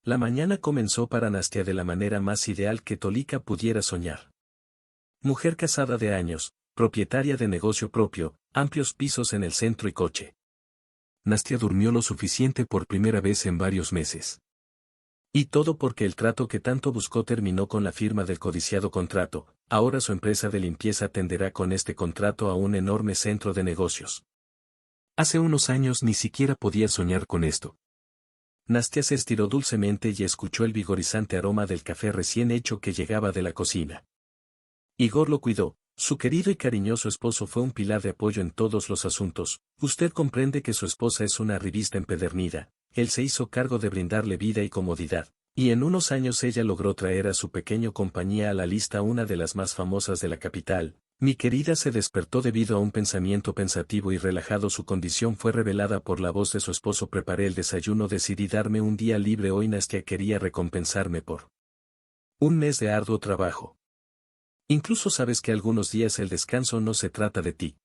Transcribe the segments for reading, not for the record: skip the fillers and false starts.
La mañana comenzó para Nastia de la manera más ideal que Tolika pudiera soñar. Mujer casada de años, propietaria de negocio propio, amplios pisos en el centro y coche. Nastia durmió lo suficiente por primera vez en varios meses. Y todo porque el trato que tanto buscó terminó con la firma del codiciado contrato. Ahora su empresa de limpieza atenderá con este contrato a un enorme centro de negocios. Hace unos años ni siquiera podía soñar con esto. Nastia se estiró dulcemente y escuchó el vigorizante aroma del café recién hecho que llegaba de la cocina. Igor lo cuidó. Su querido y cariñoso esposo fue un pilar de apoyo en todos los asuntos. Usted comprende que su esposa es una arribista empedernida. Él se hizo cargo de brindarle vida y comodidad, y en unos años ella logró traer a su pequeño compañía a la lista una de las más famosas de la capital. Mi querida se despertó debido a un pensamiento pensativo y relajado. Su condición fue revelada por la voz de su esposo. Preparé el desayuno. Decidí darme un día libre hoy. Nastia quería recompensarme por un mes de arduo trabajo. Incluso sabes que algunos días el descanso no se trata de ti.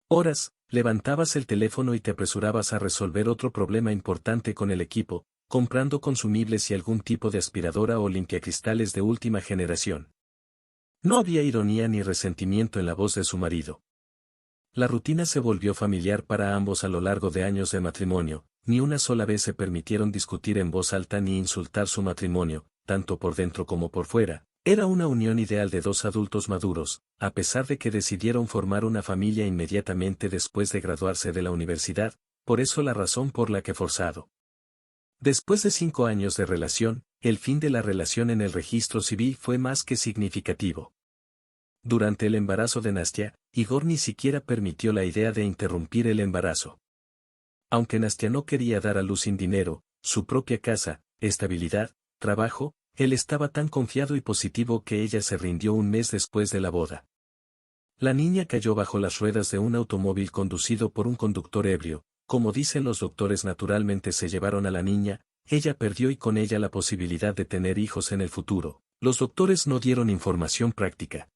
Horas, levantabas el teléfono y te apresurabas a resolver otro problema importante con el equipo, comprando consumibles y algún tipo de aspiradora o limpiacristales de última generación. No había ironía ni resentimiento en la voz de su marido. La rutina se volvió familiar para ambos a lo largo de años de matrimonio. Ni una sola vez se permitieron discutir en voz alta ni insultar su matrimonio, tanto por dentro como por fuera. Era una unión ideal de dos adultos maduros, a pesar de que decidieron formar una familia inmediatamente después de graduarse de la universidad, por eso la razón por la que forzado. Después de 5 años de relación, el fin de la relación en el registro civil fue más que significativo. Durante el embarazo de Nastia, Igor ni siquiera permitió la idea de interrumpir el embarazo. Aunque Nastia no quería dar a luz sin dinero, su propia casa, estabilidad, trabajo, él estaba tan confiado y positivo que ella se rindió un mes después de la boda. La niña cayó bajo las ruedas de un automóvil conducido por un conductor ebrio. Como dicen los doctores, naturalmente se llevaron a la niña. Ella perdió y con ella la posibilidad de tener hijos en el futuro. Los doctores no dieron información práctica.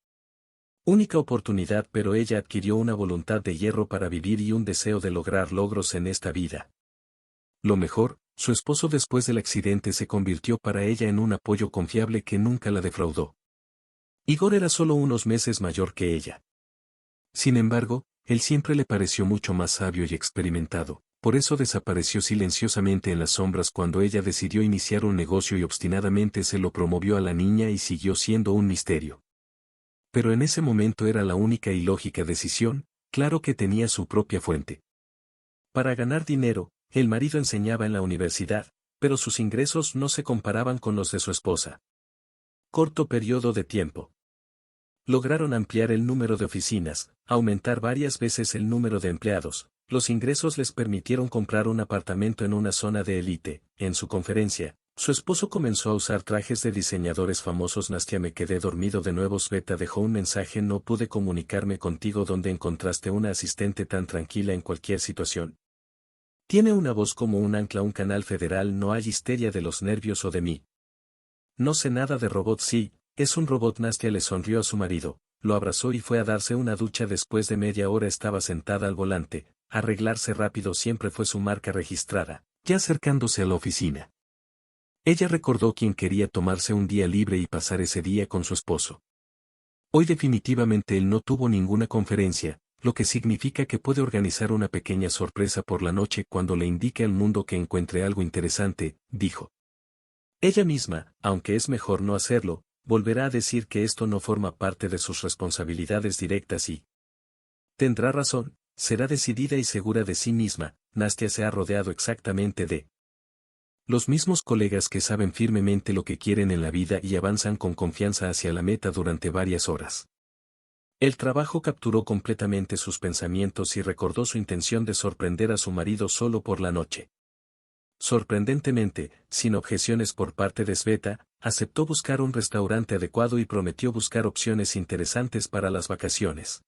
Única oportunidad, pero ella adquirió una voluntad de hierro para vivir y un deseo de lograr logros en esta vida. Lo mejor, su esposo después del accidente se convirtió para ella en un apoyo confiable que nunca la defraudó. Igor era solo unos meses mayor que ella. Sin embargo, él siempre le pareció mucho más sabio y experimentado, por eso desapareció silenciosamente en las sombras cuando ella decidió iniciar un negocio y obstinadamente se lo promovió a la niña y siguió siendo un misterio. Pero en ese momento era la única y lógica decisión, claro que tenía su propia fuente. Para ganar dinero, el marido enseñaba en la universidad, pero sus ingresos no se comparaban con los de su esposa. Corto periodo de tiempo. Lograron ampliar el número de oficinas, aumentar varias veces el número de empleados. Los ingresos les permitieron comprar un apartamento en una zona de élite. En su conferencia, su esposo comenzó a usar trajes de diseñadores famosos. Nastia, me quedé dormido de nuevo. Sveta dejó un mensaje. No pude comunicarme contigo. ¿Dónde encontraste una asistente tan tranquila en cualquier situación? Tiene una voz como un ancla. Un canal federal. No hay histeria de los nervios o de mí. No sé nada de robots. Sí, es un robot. Nastia le sonrió a su marido, lo abrazó y fue a darse una ducha. Después de media hora estaba sentada al volante. Arreglarse rápido siempre fue su marca registrada, ya acercándose a la oficina. Ella recordó quién quería tomarse un día libre y pasar ese día con su esposo. Hoy definitivamente él no tuvo ninguna conferencia, lo que significa que puede organizar una pequeña sorpresa por la noche cuando le indique al mundo que encuentre algo interesante, dijo. Ella misma, aunque es mejor no hacerlo, volverá a decir que esto no forma parte de sus responsabilidades directas y tendrá razón, será decidida y segura de sí misma. Nastia se ha rodeado exactamente de los mismos colegas que saben firmemente lo que quieren en la vida y avanzan con confianza hacia la meta durante varias horas. El trabajo capturó completamente sus pensamientos y recordó su intención de sorprender a su marido solo por la noche. Sorprendentemente, sin objeciones por parte de Sveta, aceptó buscar un restaurante adecuado y prometió buscar opciones interesantes para las vacaciones.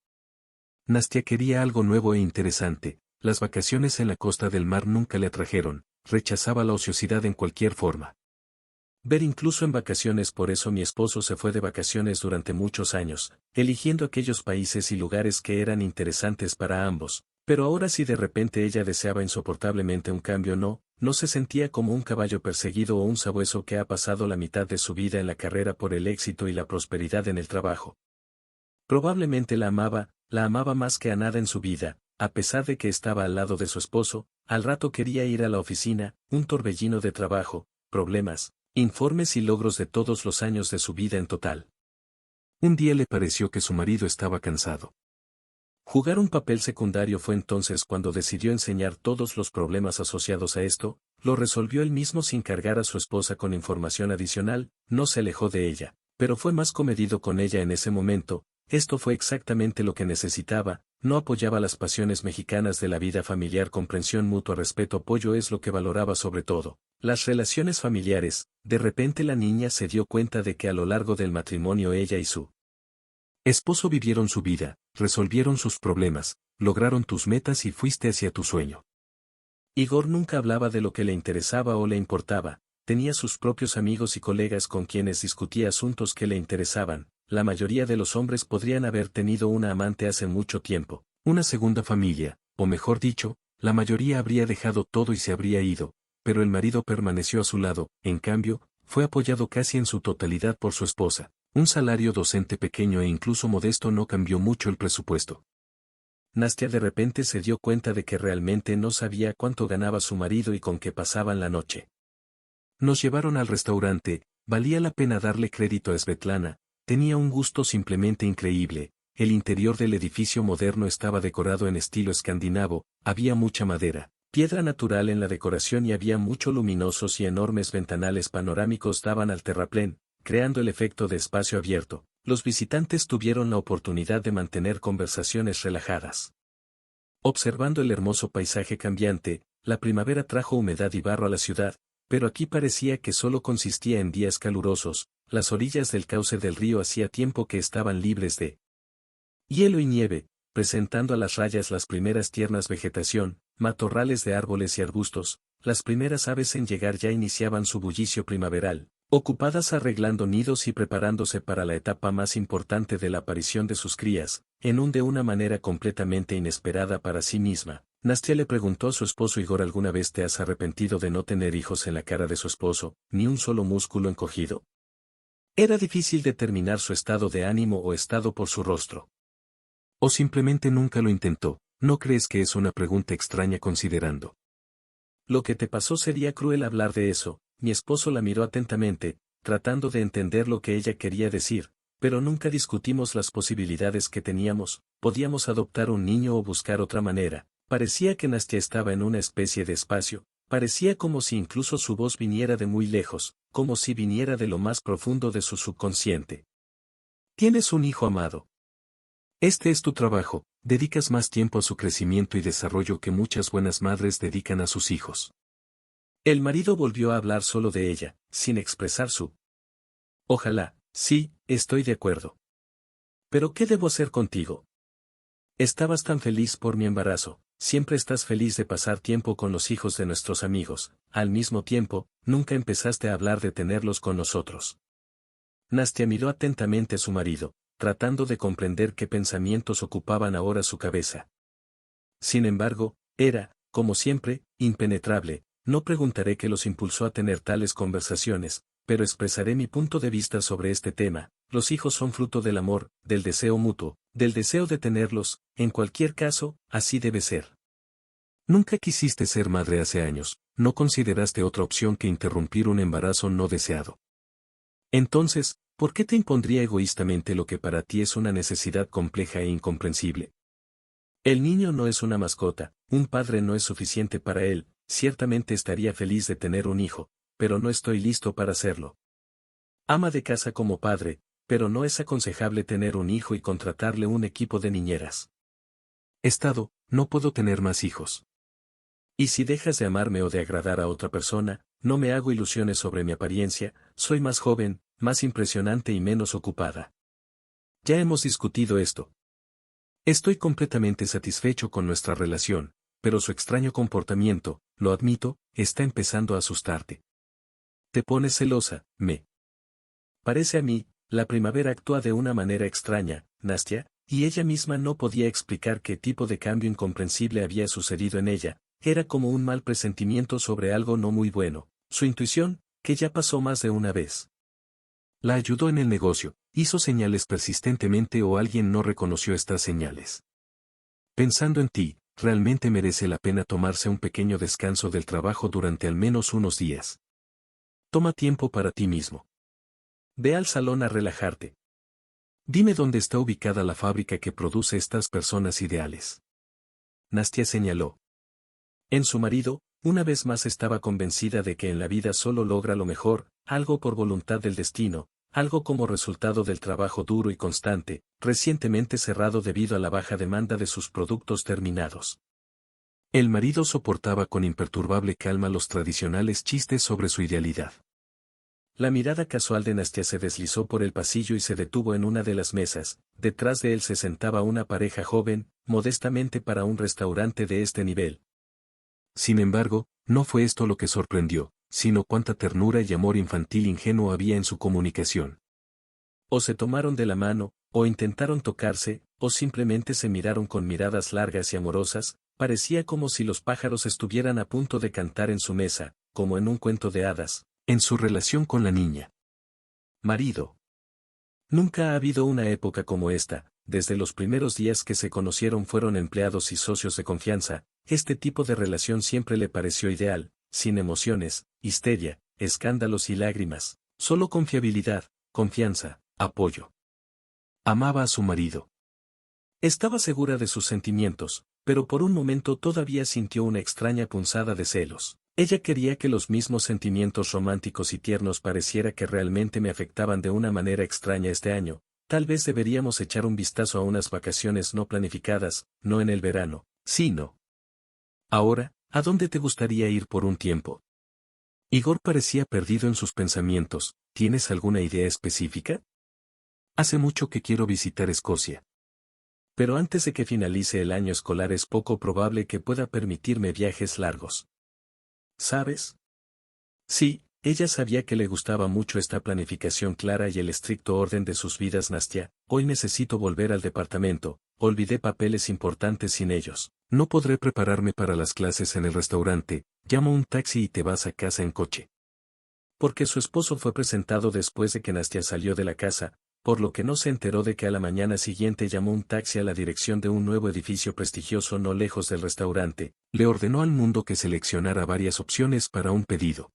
Nastia quería algo nuevo e interesante. Las vacaciones en la costa del mar nunca le atrajeron, rechazaba la ociosidad en cualquier forma. Ver incluso en vacaciones. Por eso mi esposo se fue de vacaciones durante muchos años, eligiendo aquellos países y lugares que eran interesantes para ambos. Pero ahora si de repente ella deseaba insoportablemente un cambio no se sentía como un caballo perseguido o un sabueso que ha pasado la mitad de su vida en la carrera por el éxito y la prosperidad en el trabajo. Probablemente la amaba más que a nada en su vida, a pesar de que estaba al lado de su esposo, al rato quería ir a la oficina, un torbellino de trabajo, problemas, informes y logros de todos los años de su vida en total. Un día le pareció que su marido estaba cansado. Jugar un papel secundario fue entonces cuando decidió enseñar todos los problemas asociados a esto, lo resolvió él mismo sin cargar a su esposa con información adicional, no se alejó de ella, pero fue más comedido con ella en ese momento. Esto fue exactamente lo que necesitaba, no apoyaba las pasiones mexicanas de la vida familiar, comprensión mutua, respeto, apoyo es lo que valoraba sobre todo. Las relaciones familiares. De repente la niña se dio cuenta de que a lo largo del matrimonio ella y su esposo vivieron su vida, resolvieron sus problemas, lograron tus metas y fuiste hacia tu sueño. Igor nunca hablaba de lo que le interesaba o le importaba, tenía sus propios amigos y colegas con quienes discutía asuntos que le interesaban. La mayoría de los hombres podrían haber tenido una amante hace mucho tiempo, una segunda familia, o mejor dicho, la mayoría habría dejado todo y se habría ido, pero el marido permaneció a su lado, en cambio, fue apoyado casi en su totalidad por su esposa. Un salario docente pequeño e incluso modesto no cambió mucho el presupuesto. Nastya de repente se dio cuenta de que realmente no sabía cuánto ganaba su marido y con qué pasaban la noche. Nos llevaron al restaurante, valía la pena darle crédito a Svetlana. Tenía un gusto simplemente increíble, el interior del edificio moderno estaba decorado en estilo escandinavo, había mucha madera, piedra natural en la decoración y había muchos luminosos y enormes ventanales panorámicos daban al terraplén, creando el efecto de espacio abierto. Los visitantes tuvieron la oportunidad de mantener conversaciones relajadas. Observando el hermoso paisaje cambiante, la primavera trajo humedad y barro a la ciudad, pero aquí parecía que solo consistía en días calurosos. Las orillas del cauce del río hacía tiempo que estaban libres de hielo y nieve, presentando a las rayas las primeras tiernas vegetación, matorrales de árboles y arbustos. Las primeras aves en llegar ya iniciaban su bullicio primaveral, ocupadas arreglando nidos y preparándose para la etapa más importante de la aparición de sus crías, de una manera completamente inesperada para sí misma. Nastya le preguntó a su esposo Igor: ¿alguna vez te has arrepentido de no tener hijos? En la cara de su esposo, ni un solo músculo encogido. Era difícil determinar su estado de ánimo o estado por su rostro. O simplemente nunca lo intentó. ¿No crees que es una pregunta extraña considerando lo que te pasó? Sería cruel hablar de eso. Mi esposo la miró atentamente, tratando de entender lo que ella quería decir, pero nunca discutimos las posibilidades que teníamos. Podíamos adoptar un niño o buscar otra manera. Parecía que Nastya estaba en una especie de espacio, parecía como si incluso su voz viniera de muy lejos, como si viniera de lo más profundo de su subconsciente. Tienes un hijo amado. Este es tu trabajo, dedicas más tiempo a su crecimiento y desarrollo que muchas buenas madres dedican a sus hijos. El marido volvió a hablar solo de ella, sin expresar su ojalá. Sí, estoy de acuerdo. ¿Pero qué debo hacer contigo? Estabas tan feliz por mi embarazo, siempre estás feliz de pasar tiempo con los hijos de nuestros amigos, al mismo tiempo, nunca empezaste a hablar de tenerlos con nosotros. Nastya miró atentamente a su marido, tratando de comprender qué pensamientos ocupaban ahora su cabeza. Sin embargo, era, como siempre, impenetrable. No preguntaré qué los impulsó a tener tales conversaciones, pero expresaré mi punto de vista sobre este tema. Los hijos son fruto del amor, del deseo mutuo, del deseo de tenerlos. En cualquier caso, así debe ser. Nunca quisiste ser madre hace años, no consideraste otra opción que interrumpir un embarazo no deseado. Entonces, ¿por qué te impondría egoístamente lo que para ti es una necesidad compleja e incomprensible? El niño no es una mascota, un padre no es suficiente para él. Ciertamente estaría feliz de tener un hijo, pero no estoy listo para hacerlo. Ama de casa como padre, pero no es aconsejable tener un hijo y contratarle un equipo de niñeras. No puedo tener más hijos. Y si dejas de amarme o de agradar a otra persona, no me hago ilusiones sobre mi apariencia, soy más joven, más impresionante y menos ocupada. Ya hemos discutido esto. Estoy completamente satisfecho con nuestra relación, pero su extraño comportamiento, lo admito, está empezando a asustarte. Te pones celosa, me parece a mí. La primavera actúa de una manera extraña, Nastya, y ella misma no podía explicar qué tipo de cambio incomprensible había sucedido en ella. Era como un mal presentimiento sobre algo no muy bueno. Su intuición, que ya pasó más de una vez, la ayudó en el negocio, hizo señales persistentemente o alguien no reconoció estas señales. Pensando en ti, realmente merece la pena tomarse un pequeño descanso del trabajo durante al menos unos días. Toma tiempo para ti mismo. Ve al salón a relajarte. Dime dónde está ubicada la fábrica que produce estas personas ideales. Nastia señaló. En su marido, una vez más estaba convencida de que en la vida solo logra lo mejor, algo por voluntad del destino, algo como resultado del trabajo duro y constante, recientemente cerrado debido a la baja demanda de sus productos terminados. El marido soportaba con imperturbable calma los tradicionales chistes sobre su idealidad. La mirada casual de Nastia se deslizó por el pasillo y se detuvo en una de las mesas. Detrás de él se sentaba una pareja joven, modestamente para un restaurante de este nivel. Sin embargo, no fue esto lo que sorprendió, sino cuánta ternura y amor infantil ingenuo había en su comunicación. O se tomaron de la mano, o intentaron tocarse, o simplemente se miraron con miradas largas y amorosas. Parecía como si los pájaros estuvieran a punto de cantar en su mesa, como en un cuento de hadas, en su relación con la niña. Marido. Nunca ha habido una época como esta. Desde los primeros días que se conocieron fueron empleados y socios de confianza. Este tipo de relación siempre le pareció ideal, sin emociones, histeria, escándalos y lágrimas, solo confiabilidad, confianza, apoyo. Amaba a su marido. Estaba segura de sus sentimientos, pero por un momento todavía sintió una extraña punzada de celos. Ella quería que los mismos sentimientos románticos y tiernos pareciera que realmente me afectaban de una manera extraña este año. Tal vez deberíamos echar un vistazo a unas vacaciones no planificadas, no en el verano, sino. Ahora, ¿a dónde te gustaría ir por un tiempo? Igor parecía perdido en sus pensamientos. ¿Tienes alguna idea específica? Hace mucho que quiero visitar Escocia. Pero antes de que finalice el año escolar es poco probable que pueda permitirme viajes largos. ¿Sabes? Sí, ella sabía que le gustaba mucho esta planificación clara y el estricto orden de sus vidas. Nastia, hoy necesito volver al departamento, olvidé papeles importantes sin ellos. No podré prepararme para las clases en el restaurante, llama un taxi y te vas a casa en coche. Porque su esposo fue presentado después de que Nastia salió de la casa, por lo que no se enteró de que a la mañana siguiente llamó un taxi a la dirección de un nuevo edificio prestigioso no lejos del restaurante. Le ordenó al mundo que seleccionara varias opciones para un pedido.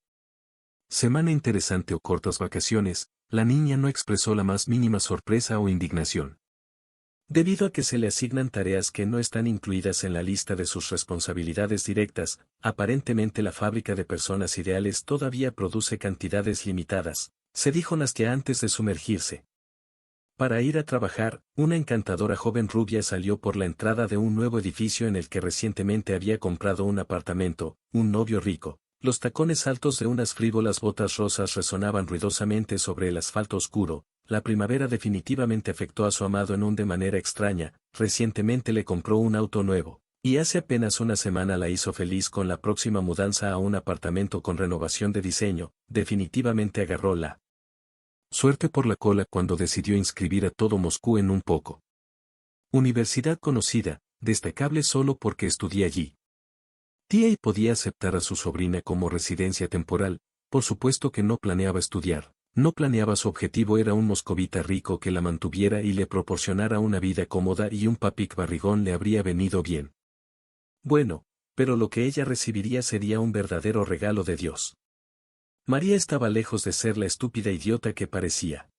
Semana interesante o cortas vacaciones, la niña no expresó la más mínima sorpresa o indignación. Debido a que se le asignan tareas que no están incluidas en la lista de sus responsabilidades directas, aparentemente la fábrica de personas ideales todavía produce cantidades limitadas, se dijo Nastia antes de sumergirse. Para ir a trabajar, una encantadora joven rubia salió por la entrada de un nuevo edificio en el que recientemente había comprado un apartamento, un novio rico. Los tacones altos de unas frívolas botas rosas resonaban ruidosamente sobre el asfalto oscuro. La primavera definitivamente afectó a su amado de manera extraña. Recientemente le compró un auto nuevo, y hace apenas una semana la hizo feliz con la próxima mudanza a un apartamento con renovación de diseño. Definitivamente agarró la suerte por la cola cuando decidió inscribir a todo Moscú en un poco. Universidad conocida, destacable solo porque estudié allí. Tía y podía aceptar a su sobrina como residencia temporal. Por supuesto que no planeaba estudiar, no planeaba. Su objetivo era un moscovita rico que la mantuviera y le proporcionara una vida cómoda, y un papic barrigón le habría venido bien. Bueno, pero lo que ella recibiría sería un verdadero regalo de Dios. María estaba lejos de ser la estúpida idiota que parecía.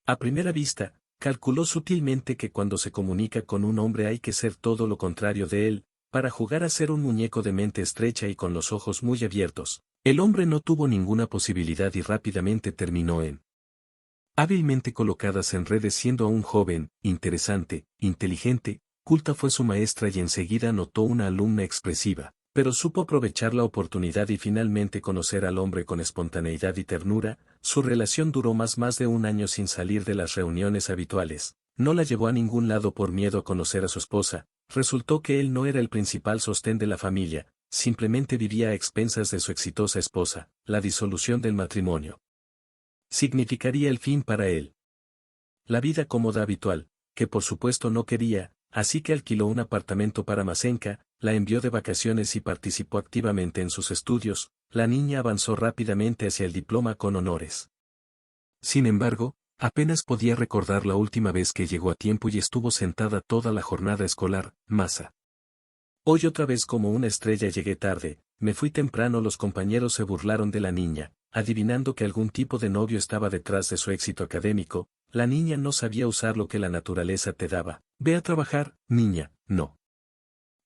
A primera vista, calculó sutilmente que cuando se comunica con un hombre hay que ser todo lo contrario de él, para jugar a ser un muñeco de mente estrecha y con los ojos muy abiertos. El hombre no tuvo ninguna posibilidad y rápidamente terminó en hábilmente colocadas en redes. Siendo aún joven, interesante, inteligente, culta fue su maestra y enseguida notó una alumna expresiva, pero supo aprovechar la oportunidad y finalmente conocer al hombre con espontaneidad y ternura. Su relación duró más de un año sin salir de las reuniones habituales. No la llevó a ningún lado por miedo a conocer a su esposa. Resultó que él no era el principal sostén de la familia, simplemente vivía a expensas de su exitosa esposa. La disolución del matrimonio significaría el fin para él. La vida cómoda habitual, que por supuesto no quería, así que alquiló un apartamento para Masenka, la envió de vacaciones y participó activamente en sus estudios. La niña avanzó rápidamente hacia el diploma con honores. Sin embargo, apenas podía recordar la última vez que llegó a tiempo y estuvo sentada toda la jornada escolar. Masa. Hoy otra vez como una estrella llegué tarde, me fui temprano. Los compañeros se burlaron de la niña, adivinando que algún tipo de novio estaba detrás de su éxito académico. La niña no sabía usar lo que la naturaleza te daba. Ve a trabajar, niña, no.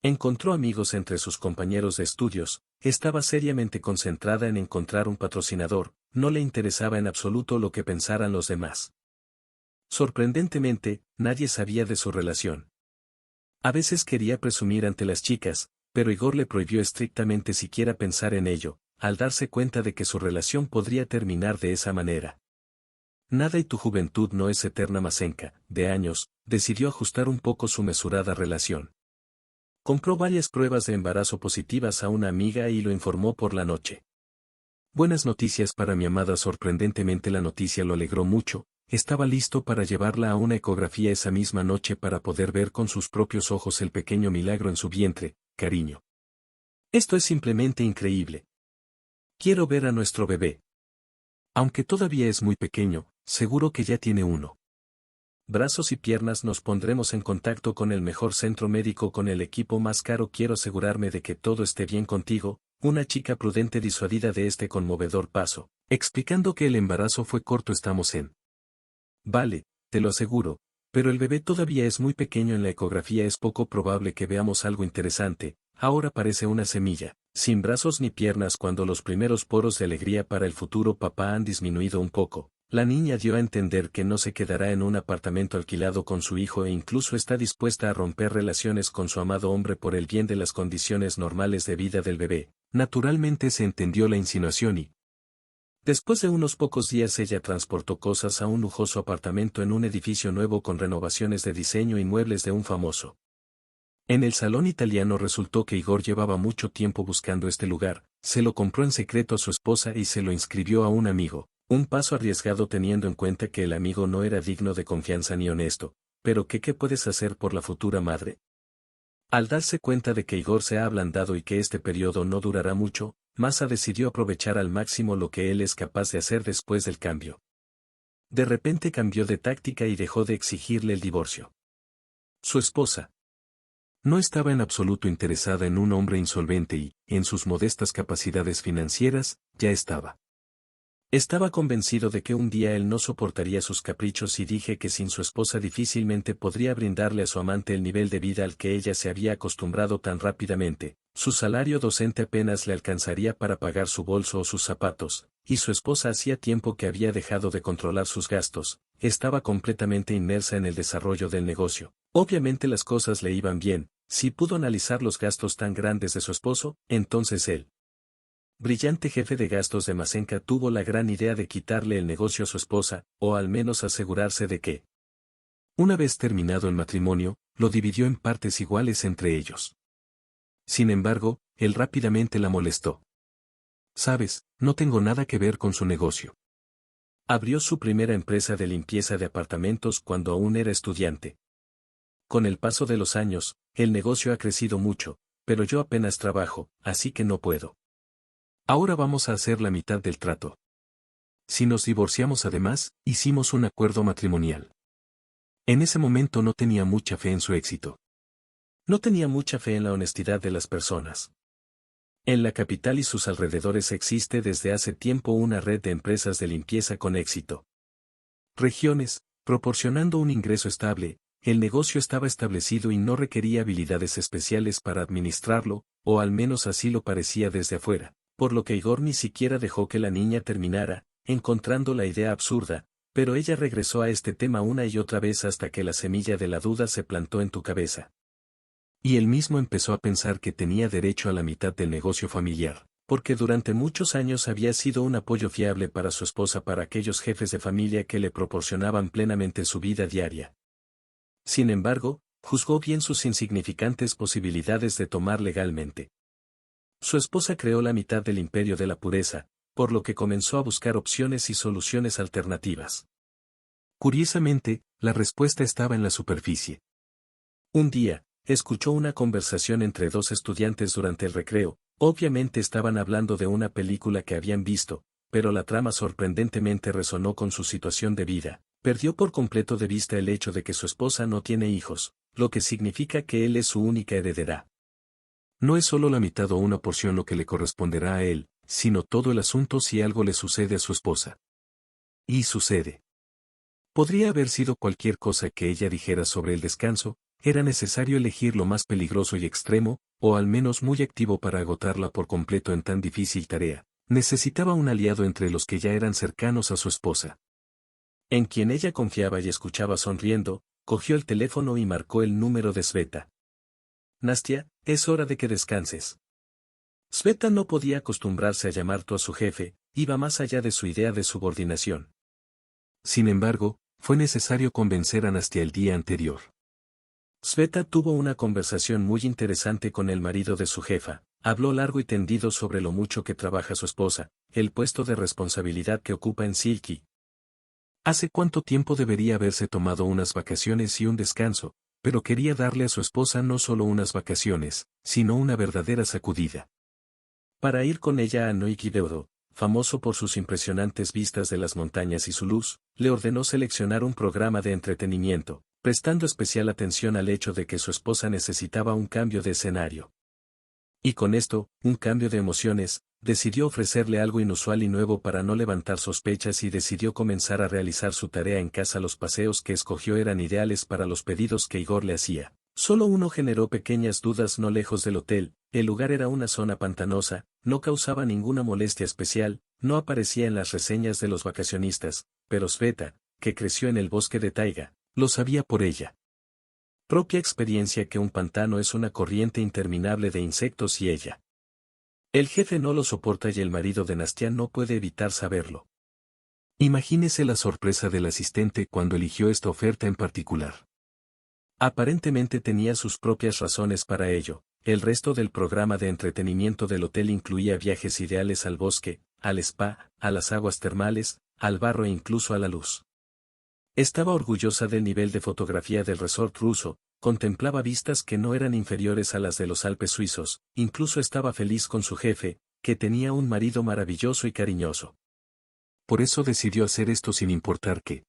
Encontró amigos entre sus compañeros de estudios, estaba seriamente concentrada en encontrar un patrocinador, no le interesaba en absoluto lo que pensaran los demás. Sorprendentemente, nadie sabía de su relación. A veces quería presumir ante las chicas, pero Igor le prohibió estrictamente siquiera pensar en ello, al darse cuenta de que su relación podría terminar de esa manera. Nada y tu juventud no es eterna. Masenka, de años, decidió ajustar un poco su mesurada relación. Compró varias pruebas de embarazo positivas a una amiga y lo informó por la noche. Buenas noticias para mi amada. Sorprendentemente la noticia lo alegró mucho. Estaba listo para llevarla a una ecografía esa misma noche para poder ver con sus propios ojos el pequeño milagro en su vientre. Cariño. Esto es simplemente increíble. Quiero ver a nuestro bebé. Aunque todavía es muy pequeño, seguro que ya tiene uno. Brazos y piernas. Nos pondremos en contacto con el mejor centro médico con el equipo más caro. Quiero asegurarme de que todo esté bien contigo. Una chica prudente disuadida de este conmovedor paso, explicando que el embarazo fue corto. Estamos en. Vale, te lo aseguro, pero el bebé todavía es muy pequeño. En la ecografía es poco probable que veamos algo interesante. Ahora parece una semilla, sin brazos ni piernas. Cuando los primeros poros de alegría para el futuro papá han disminuido un poco, la niña dio a entender que no se quedará en un apartamento alquilado con su hijo e incluso está dispuesta a romper relaciones con su amado hombre por el bien de las condiciones normales de vida del bebé. Naturalmente se entendió la insinuación y, después de unos pocos días, ella transportó cosas a un lujoso apartamento en un edificio nuevo con renovaciones de diseño y muebles de un famoso. En el salón italiano resultó que Igor llevaba mucho tiempo buscando este lugar, se lo compró en secreto a su esposa y se lo inscribió a un amigo, un paso arriesgado teniendo en cuenta que el amigo no era digno de confianza ni honesto, pero ¿qué puedes hacer por la futura madre? Al darse cuenta de que Igor se ha ablandado y que este periodo no durará mucho, Masa decidió aprovechar al máximo lo que él es capaz de hacer después del cambio. De repente cambió de táctica y dejó de exigirle el divorcio. Su esposa no estaba en absoluto interesada en un hombre insolvente y, en sus modestas capacidades financieras, ya estaba. Estaba convencido de que un día él no soportaría sus caprichos y dije que sin su esposa difícilmente podría brindarle a su amante el nivel de vida al que ella se había acostumbrado tan rápidamente. Su salario docente apenas le alcanzaría para pagar su bolso o sus zapatos, y su esposa hacía tiempo que había dejado de controlar sus gastos, estaba completamente inmersa en el desarrollo del negocio. Obviamente las cosas le iban bien, si pudo analizar los gastos tan grandes de su esposo, entonces él, brillante jefe de gastos de Masenka, tuvo la gran idea de quitarle el negocio a su esposa, o al menos asegurarse de que, una vez terminado el matrimonio, lo dividió en partes iguales entre ellos. Sin embargo, él rápidamente la molestó. Sabes, no tengo nada que ver con su negocio. Abrió su primera empresa de limpieza de apartamentos cuando aún era estudiante. Con el paso de los años, el negocio ha crecido mucho, pero yo apenas trabajo, así que no puedo. Ahora vamos a hacer la mitad del trato. Si nos divorciamos además, hicimos un acuerdo matrimonial. En ese momento no tenía mucha fe en su éxito. No tenía mucha fe en la honestidad de las personas. En la capital y sus alrededores existe desde hace tiempo una red de empresas de limpieza con éxito. Regiones, proporcionando un ingreso estable, el negocio estaba establecido y no requería habilidades especiales para administrarlo, o al menos así lo parecía desde afuera. Por lo que Igor ni siquiera dejó que la niña terminara, encontrando la idea absurda, pero ella regresó a este tema una y otra vez hasta que la semilla de la duda se plantó en tu cabeza. Y él mismo empezó a pensar que tenía derecho a la mitad del negocio familiar, porque durante muchos años había sido un apoyo fiable para su esposa, para aquellos jefes de familia que le proporcionaban plenamente su vida diaria. Sin embargo, juzgó bien sus insignificantes posibilidades de tomar legalmente. Su esposa creó la mitad del imperio de la pureza, por lo que comenzó a buscar opciones y soluciones alternativas. Curiosamente, la respuesta estaba en la superficie. Un día, escuchó una conversación entre dos estudiantes durante el recreo. Obviamente estaban hablando de una película que habían visto, pero la trama sorprendentemente resonó con su situación de vida. Perdió por completo de vista el hecho de que su esposa no tiene hijos, lo que significa que él es su única heredera. No es solo la mitad o una porción lo que le corresponderá a él, sino todo el asunto si algo le sucede a su esposa. Y sucede. Podría haber sido cualquier cosa que ella dijera sobre el descanso, era necesario elegir lo más peligroso y extremo, o al menos muy activo para agotarla por completo en tan difícil tarea. Necesitaba un aliado entre los que ya eran cercanos a su esposa, en quien ella confiaba y escuchaba sonriendo. Cogió el teléfono y marcó el número de Sveta. Nastia, es hora de que descanses. Sveta no podía acostumbrarse a llamar tú a su jefe, iba más allá de su idea de subordinación. Sin embargo, fue necesario convencer a Nastia el día anterior. Sveta tuvo una conversación muy interesante con el marido de su jefa, habló largo y tendido sobre lo mucho que trabaja su esposa, el puesto de responsabilidad que ocupa en Silky. Hace cuánto tiempo debería haberse tomado unas vacaciones y un descanso, pero quería darle a su esposa no solo unas vacaciones, sino una verdadera sacudida. Para ir con ella a Noikideudo, famoso por sus impresionantes vistas de las montañas y su luz, le ordenó seleccionar un programa de entretenimiento, prestando especial atención al hecho de que su esposa necesitaba un cambio de escenario. Y con esto, un cambio de emociones, decidió ofrecerle algo inusual y nuevo para no levantar sospechas y decidió comenzar a realizar su tarea en casa. Los paseos que escogió eran ideales para los pedidos que Igor le hacía. Solo uno generó pequeñas dudas no lejos del hotel. El lugar era una zona pantanosa, no causaba ninguna molestia especial, no aparecía en las reseñas de los vacacionistas, pero Sveta, que creció en el bosque de taiga, lo sabía por ella propia experiencia que un pantano es una corriente interminable de insectos y ella. El jefe no lo soporta y el marido de Nastia no puede evitar saberlo. Imagínese la sorpresa del asistente cuando eligió esta oferta en particular. Aparentemente tenía sus propias razones para ello. El resto del programa de entretenimiento del hotel incluía viajes ideales al bosque, al spa, a las aguas termales, al barro e incluso a la luz. Estaba orgullosa del nivel de fotografía del resort ruso, contemplaba vistas que no eran inferiores a las de los Alpes suizos, incluso estaba feliz con su jefe, que tenía un marido maravilloso y cariñoso. Por eso decidió hacer esto sin importar qué.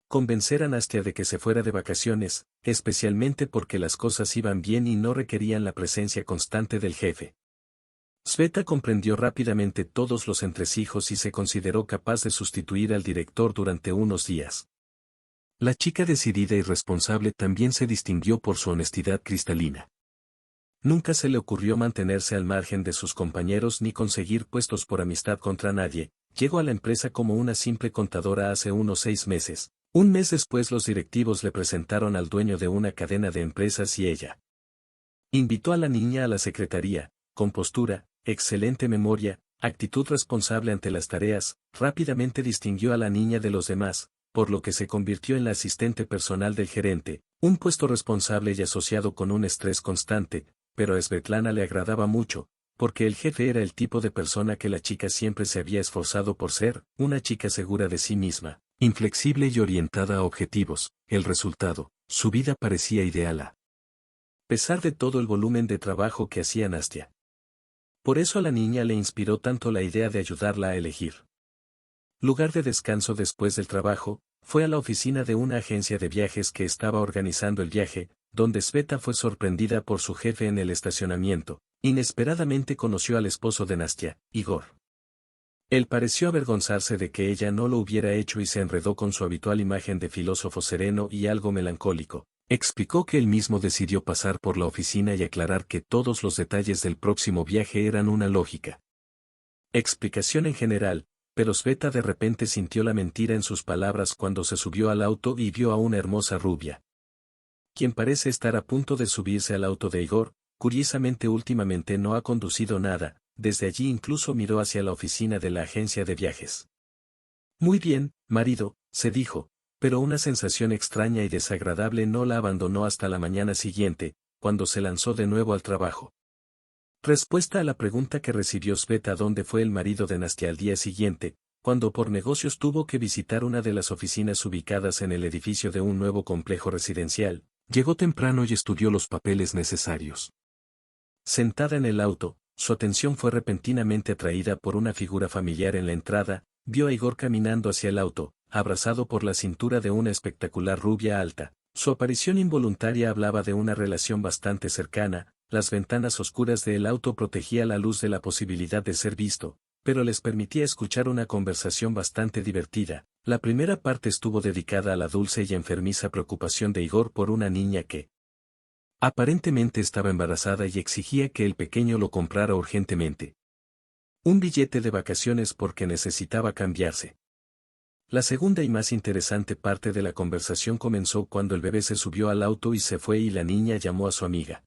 Convencer a Nastia de que se fuera de vacaciones, especialmente porque las cosas iban bien y no requerían la presencia constante del jefe. Sveta comprendió rápidamente todos los entresijos y se consideró capaz de sustituir al director durante unos días. La chica decidida y responsable también se distinguió por su honestidad cristalina. Nunca se le ocurrió mantenerse al margen de sus compañeros ni conseguir puestos por amistad contra nadie. Llegó a la empresa como una simple contadora hace unos 6 meses. Un mes después los directivos le presentaron al dueño de una cadena de empresas y ella invitó a la niña a la secretaría, con postura, excelente memoria, actitud responsable ante las tareas, rápidamente distinguió a la niña de los demás, por lo que se convirtió en la asistente personal del gerente, un puesto responsable y asociado con un estrés constante, pero a Svetlana le agradaba mucho, porque el jefe era el tipo de persona que la chica siempre se había esforzado por ser, una chica segura de sí misma, inflexible y orientada a objetivos. El resultado, su vida parecía ideal a pesar de todo el volumen de trabajo que hacía Nastia. Por eso a la niña le inspiró tanto la idea de ayudarla a elegir lugar de descanso después del trabajo. Fue a la oficina de una agencia de viajes que estaba organizando el viaje, donde Sveta fue sorprendida por su jefe en el estacionamiento. Inesperadamente conoció al esposo de Nastia, Igor. Él pareció avergonzarse de que ella no lo hubiera hecho y se enredó con su habitual imagen de filósofo sereno y algo melancólico. Explicó que él mismo decidió pasar por la oficina y aclarar que todos los detalles del próximo viaje eran una lógica explicación en general, pero Sveta de repente sintió la mentira en sus palabras cuando se subió al auto y vio a una hermosa rubia, quien parece estar a punto de subirse al auto de Igor. Curiosamente últimamente no ha conducido nada. Desde allí incluso miró hacia la oficina de la agencia de viajes. Muy bien, marido, se dijo, pero una sensación extraña y desagradable no la abandonó hasta la mañana siguiente, cuando se lanzó de nuevo al trabajo. Respuesta a la pregunta que recibió Sveta: ¿dónde fue el marido de Nastia al día siguiente? cuando por negocios tuvo que visitar una de las oficinas ubicadas en el edificio de un nuevo complejo residencial, llegó temprano y estudió los papeles necesarios. Sentada en el auto, su atención fue repentinamente atraída por una figura familiar en la entrada. Vio a Igor caminando hacia el auto, abrazado por la cintura de una espectacular rubia alta. Su aparición involuntaria hablaba de una relación bastante cercana. Las ventanas oscuras del auto protegía la luz de la posibilidad de ser visto, pero les permitía escuchar una conversación bastante divertida. La primera parte estuvo dedicada a la dulce y enfermiza preocupación de Igor por una niña que aparentemente estaba embarazada y exigía que el pequeño lo comprara urgentemente. Un billete de vacaciones porque necesitaba cambiarse. La segunda y más interesante parte de la conversación comenzó cuando el bebé se subió al auto y se fue y la niña llamó a su amiga.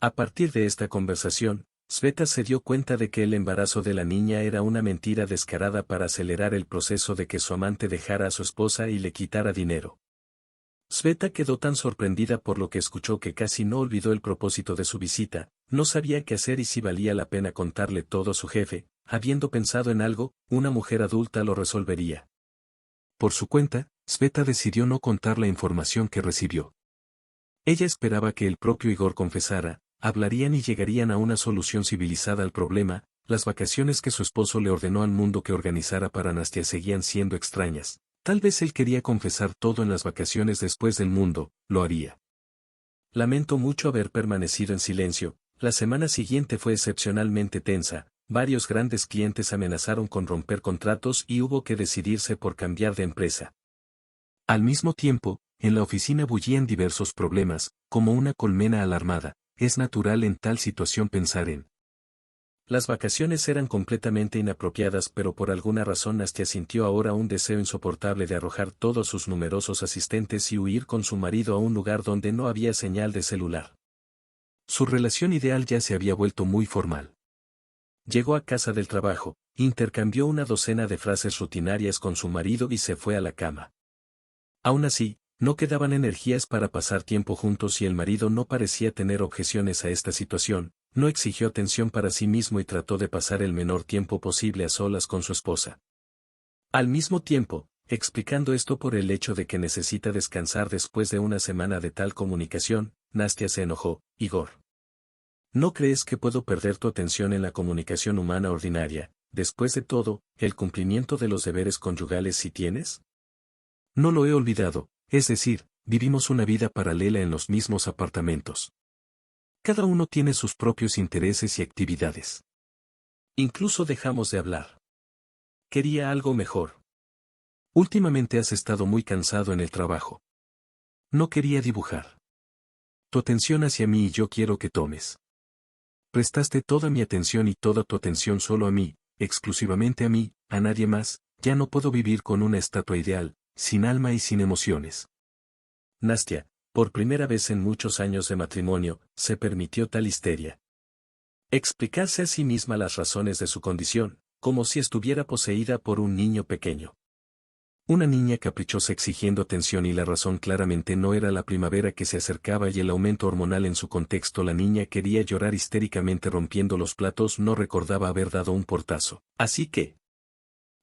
A partir de esta conversación, Sveta se dio cuenta de que el embarazo de la niña era una mentira descarada para acelerar el proceso de que su amante dejara a su esposa y le quitara dinero. Sveta quedó tan sorprendida por lo que escuchó que casi no olvidó el propósito de su visita. No sabía qué hacer y si valía la pena contarle todo a su jefe. Habiendo pensado en algo, una mujer adulta lo resolvería. Por su cuenta, Sveta decidió no contar la información que recibió. Ella esperaba que el propio Igor confesara, hablarían y llegarían a una solución civilizada al problema. Las vacaciones que su esposo le ordenó al mundo que organizara para Nastia seguían siendo extrañas. Tal vez él quería confesar todo en las vacaciones después del mundo, lo haría. Lamento mucho haber permanecido en silencio. La semana siguiente fue excepcionalmente tensa. Varios grandes clientes amenazaron con romper contratos y hubo que decidirse por cambiar de empresa. Al mismo tiempo, en la oficina bullían diversos problemas, como una colmena alarmada. Es natural en tal situación pensar en las vacaciones eran completamente inapropiadas, pero por alguna razón Nastia sintió ahora un deseo insoportable de arrojar todos sus numerosos asistentes y huir con su marido a un lugar donde no había señal de celular. Su relación ideal ya se había vuelto muy formal. Llegó a casa del trabajo, intercambió una docena de frases rutinarias con su marido y se fue a la cama. Aún así, no quedaban energías para pasar tiempo juntos y el marido no parecía tener objeciones a esta situación. No exigió atención para sí mismo y trató de pasar el menor tiempo posible a solas con su esposa. Al mismo tiempo, explicando esto por el hecho de que necesita descansar después de una semana de tal comunicación, Nastia se enojó. Igor, ¿no crees que puedo perder tu atención en la comunicación humana ordinaria? Después de todo, el cumplimiento de los deberes conyugales sí tienes. No lo he olvidado, es decir, vivimos una vida paralela en los mismos apartamentos. Cada uno tiene sus propios intereses y actividades. Incluso dejamos de hablar. Quería algo mejor. Últimamente has estado muy cansado en el trabajo. No quería dibujar. Tu atención hacia mí y yo quiero que tomes. Prestaste toda mi atención y toda tu atención solo a mí, exclusivamente a mí, a nadie más. Ya no puedo vivir con una estatua ideal, sin alma y sin emociones. Nastia, por primera vez en muchos años de matrimonio, se permitió tal histeria. Explicarse a sí misma las razones de su condición, como si estuviera poseída por un niño pequeño. Una niña caprichosa exigiendo atención y la razón claramente no era la primavera que se acercaba y el aumento hormonal en su contexto. La niña quería llorar histéricamente rompiendo los platos, no recordaba haber dado un portazo. Así que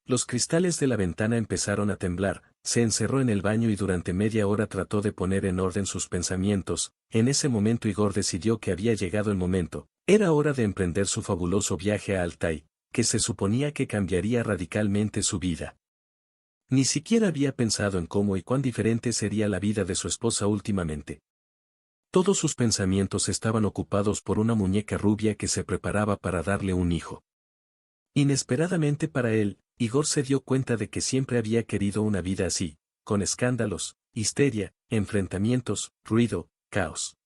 los cristales de la ventana empezaron a temblar. Se encerró en el baño y durante media hora trató de poner en orden sus pensamientos. En ese momento Igor decidió que había llegado el momento. Era hora de emprender su fabuloso viaje a Altai, que se suponía que cambiaría radicalmente su vida. Ni siquiera había pensado en cómo y cuán diferente sería la vida de su esposa últimamente. Todos sus pensamientos estaban ocupados por una muñeca rubia que se preparaba para darle un hijo. Inesperadamente para él, Igor se dio cuenta de que siempre había querido una vida así, con escándalos, histeria, enfrentamientos, ruido, caos.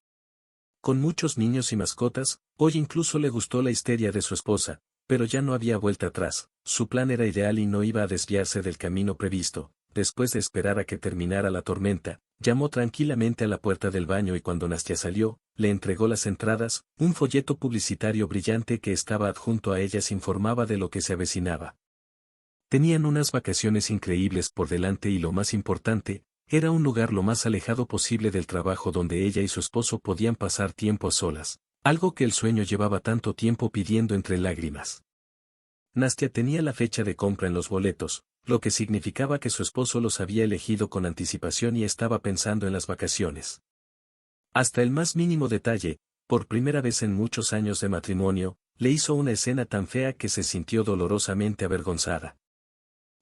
Con muchos niños y mascotas. Hoy incluso le gustó la histeria de su esposa, pero ya no había vuelta atrás. Su plan era ideal y no iba a desviarse del camino previsto. Después de esperar a que terminara la tormenta, llamó tranquilamente a la puerta del baño y cuando Nastia salió, le entregó las entradas. Un folleto publicitario brillante que estaba adjunto a ellas informaba de lo que se avecinaba. Tenían unas vacaciones increíbles por delante y lo más importante, era un lugar lo más alejado posible del trabajo donde ella y su esposo podían pasar tiempo a solas, algo que el sueño llevaba tanto tiempo pidiendo entre lágrimas. Nastia tenía la fecha de compra en los boletos, lo que significaba que su esposo los había elegido con anticipación y estaba pensando en las vacaciones. Hasta el más mínimo detalle, por primera vez en muchos años de matrimonio, le hizo una escena tan fea que se sintió dolorosamente avergonzada.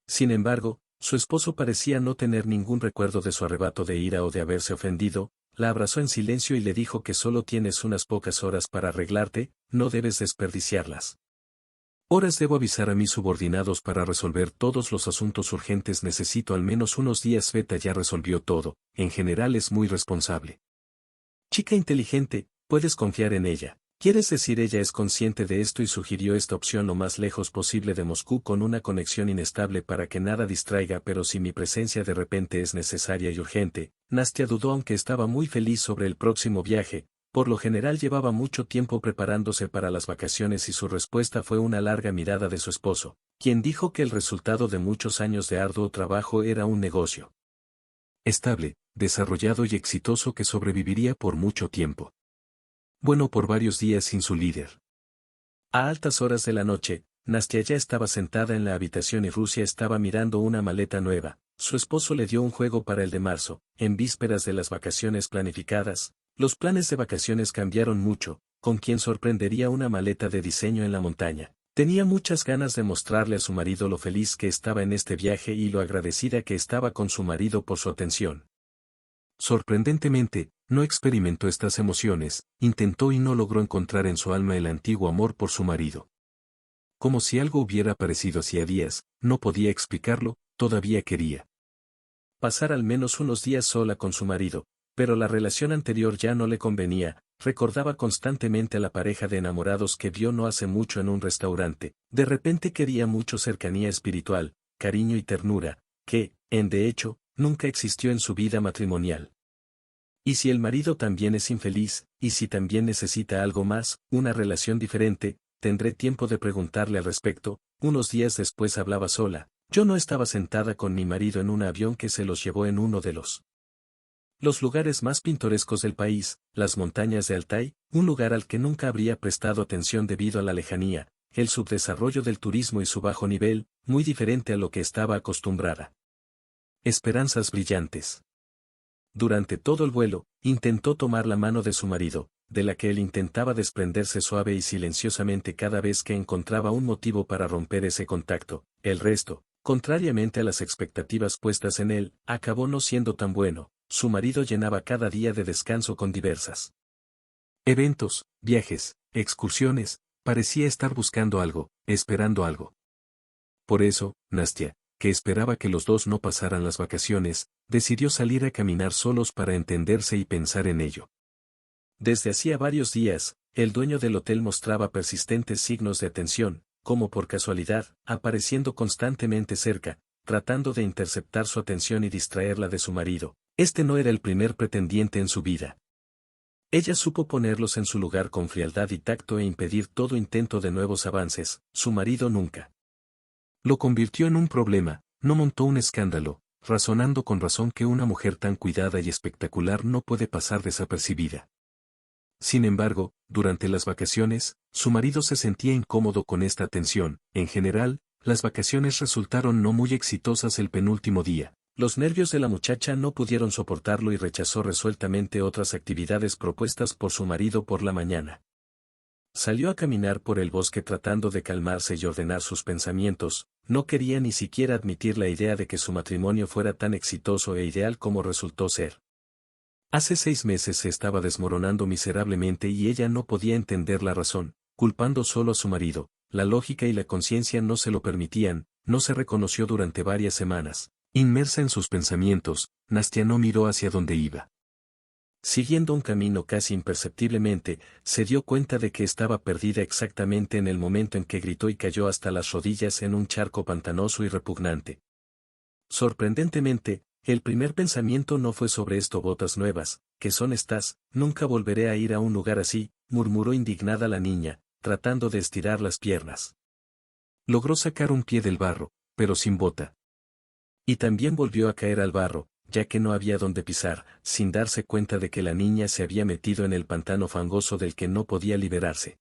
Sin embargo, su esposo parecía no tener ningún recuerdo de su arrebato de ira o de haberse ofendido, la abrazó en silencio y le dijo que solo tienes unas pocas horas para arreglarte, no debes desperdiciarlas. Horas debo avisar a mis subordinados para resolver todos los asuntos urgentes, necesito al menos unos días. Beta ya resolvió todo, en general es muy responsable. Chica inteligente, puedes confiar en ella. ¿Quieres decir ella es consciente de esto y sugirió esta opción lo más lejos posible de Moscú con una conexión inestable para que nada distraiga? Pero si mi presencia de repente es necesaria y urgente, Nastia dudó aunque estaba muy feliz sobre el próximo viaje, por lo general llevaba mucho tiempo preparándose para las vacaciones y su respuesta fue una larga mirada de su esposo, quien dijo que el resultado de muchos años de arduo trabajo era un negocio estable, desarrollado y exitoso que sobreviviría por mucho tiempo. Bueno, por varios días sin su líder. A altas horas de la noche, Nastia ya estaba sentada en la habitación y Rusia estaba mirando una maleta nueva. Su esposo le dio un juego para el de marzo, en vísperas de las vacaciones planificadas. Los planes de vacaciones cambiaron mucho, con quien sorprendería una maleta de diseño en la montaña. Tenía muchas ganas de mostrarle a su marido lo feliz que estaba en este viaje y lo agradecida que estaba con su marido por su atención. Sorprendentemente, no experimentó estas emociones, intentó y no logró encontrar en su alma el antiguo amor por su marido. Como si algo hubiera aparecido hacía días, no podía explicarlo, todavía quería pasar al menos unos días sola con su marido, pero la relación anterior ya no le convenía, recordaba constantemente a la pareja de enamorados que vio no hace mucho en un restaurante, de repente quería mucho cercanía espiritual, cariño y ternura, que, de hecho, nunca existió en su vida matrimonial. ¿Y si el marido también es infeliz, y si también necesita algo más, una relación diferente? Tendré tiempo de preguntarle al respecto. Unos días después hablaba sola. Yo no estaba sentada con mi marido en un avión que se los llevó en uno de los lugares más pintorescos del país, las montañas de Altai, un lugar al que nunca habría prestado atención debido a la lejanía, el subdesarrollo del turismo y su bajo nivel, muy diferente a lo que estaba acostumbrada. Esperanzas brillantes. Durante todo el vuelo, intentó tomar la mano de su marido, de la que él intentaba desprenderse suave y silenciosamente cada vez que encontraba un motivo para romper ese contacto. El resto, contrariamente a las expectativas puestas en él, acabó no siendo tan bueno. Su marido llenaba cada día de descanso con diversas eventos, viajes, excursiones, parecía estar buscando algo, esperando algo. Por eso, Nastia, que esperaba que los dos no pasaran las vacaciones, decidió salir a caminar solos para entenderse y pensar en ello. Desde hacía varios días, el dueño del hotel mostraba persistentes signos de atención, como por casualidad, apareciendo constantemente cerca, tratando de interceptar su atención y distraerla de su marido. Este no era el primer pretendiente en su vida. Ella supo ponerlos en su lugar con frialdad y tacto e impedir todo intento de nuevos avances. Su marido nunca lo convirtió en un problema, no montó un escándalo, razonando con razón que una mujer tan cuidada y espectacular no puede pasar desapercibida. Sin embargo, durante las vacaciones, su marido se sentía incómodo con esta atención. En general, las vacaciones resultaron no muy exitosas el penúltimo día. Los nervios de la muchacha no pudieron soportarlo y rechazó resueltamente otras actividades propuestas por su marido por la mañana. Salió a caminar por el bosque tratando de calmarse y ordenar sus pensamientos. No quería ni siquiera admitir la idea de que su matrimonio fuera tan exitoso e ideal como resultó ser. Hace 6 meses se estaba desmoronando miserablemente y ella no podía entender la razón, culpando solo a su marido. La lógica y la conciencia no se lo permitían, no se reconoció durante varias semanas. Inmersa en sus pensamientos, Nastia no miró hacia dónde iba. Siguiendo un camino casi imperceptiblemente, se dio cuenta de que estaba perdida exactamente en el momento en que gritó y cayó hasta las rodillas en un charco pantanoso y repugnante. Sorprendentemente, el primer pensamiento no fue sobre esto. Botas nuevas, ¿qué son estas? Nunca volveré a ir a un lugar así, murmuró indignada la niña, tratando de estirar las piernas. Logró sacar un pie del barro, pero sin bota. Y también volvió a caer al barro, ya que no había donde pisar, sin darse cuenta de que la niña se había metido en el pantano fangoso del que no podía liberarse.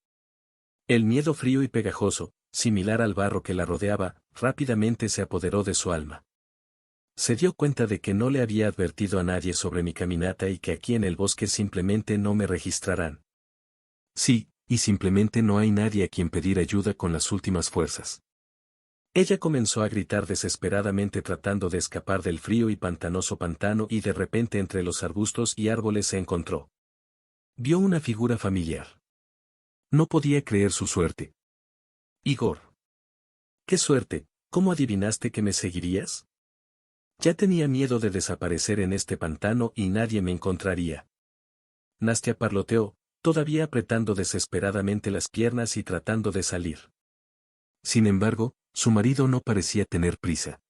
El miedo frío y pegajoso, similar al barro que la rodeaba, rápidamente se apoderó de su alma. Se dio cuenta de que no le había advertido a nadie sobre mi caminata y que aquí en el bosque simplemente no me registrarán. Sí, y simplemente no hay nadie a quien pedir ayuda con las últimas fuerzas. Ella comenzó a gritar desesperadamente tratando de escapar del frío y pantanoso pantano y de repente entre los arbustos y árboles se encontró. Vio una figura familiar. No podía creer su suerte. Igor. ¡Qué suerte! ¿Cómo adivinaste que me seguirías? Ya tenía miedo de desaparecer en este pantano y nadie me encontraría. Nastia parloteó, todavía apretando desesperadamente las piernas y tratando de salir. Sin embargo, su marido no parecía tener prisa.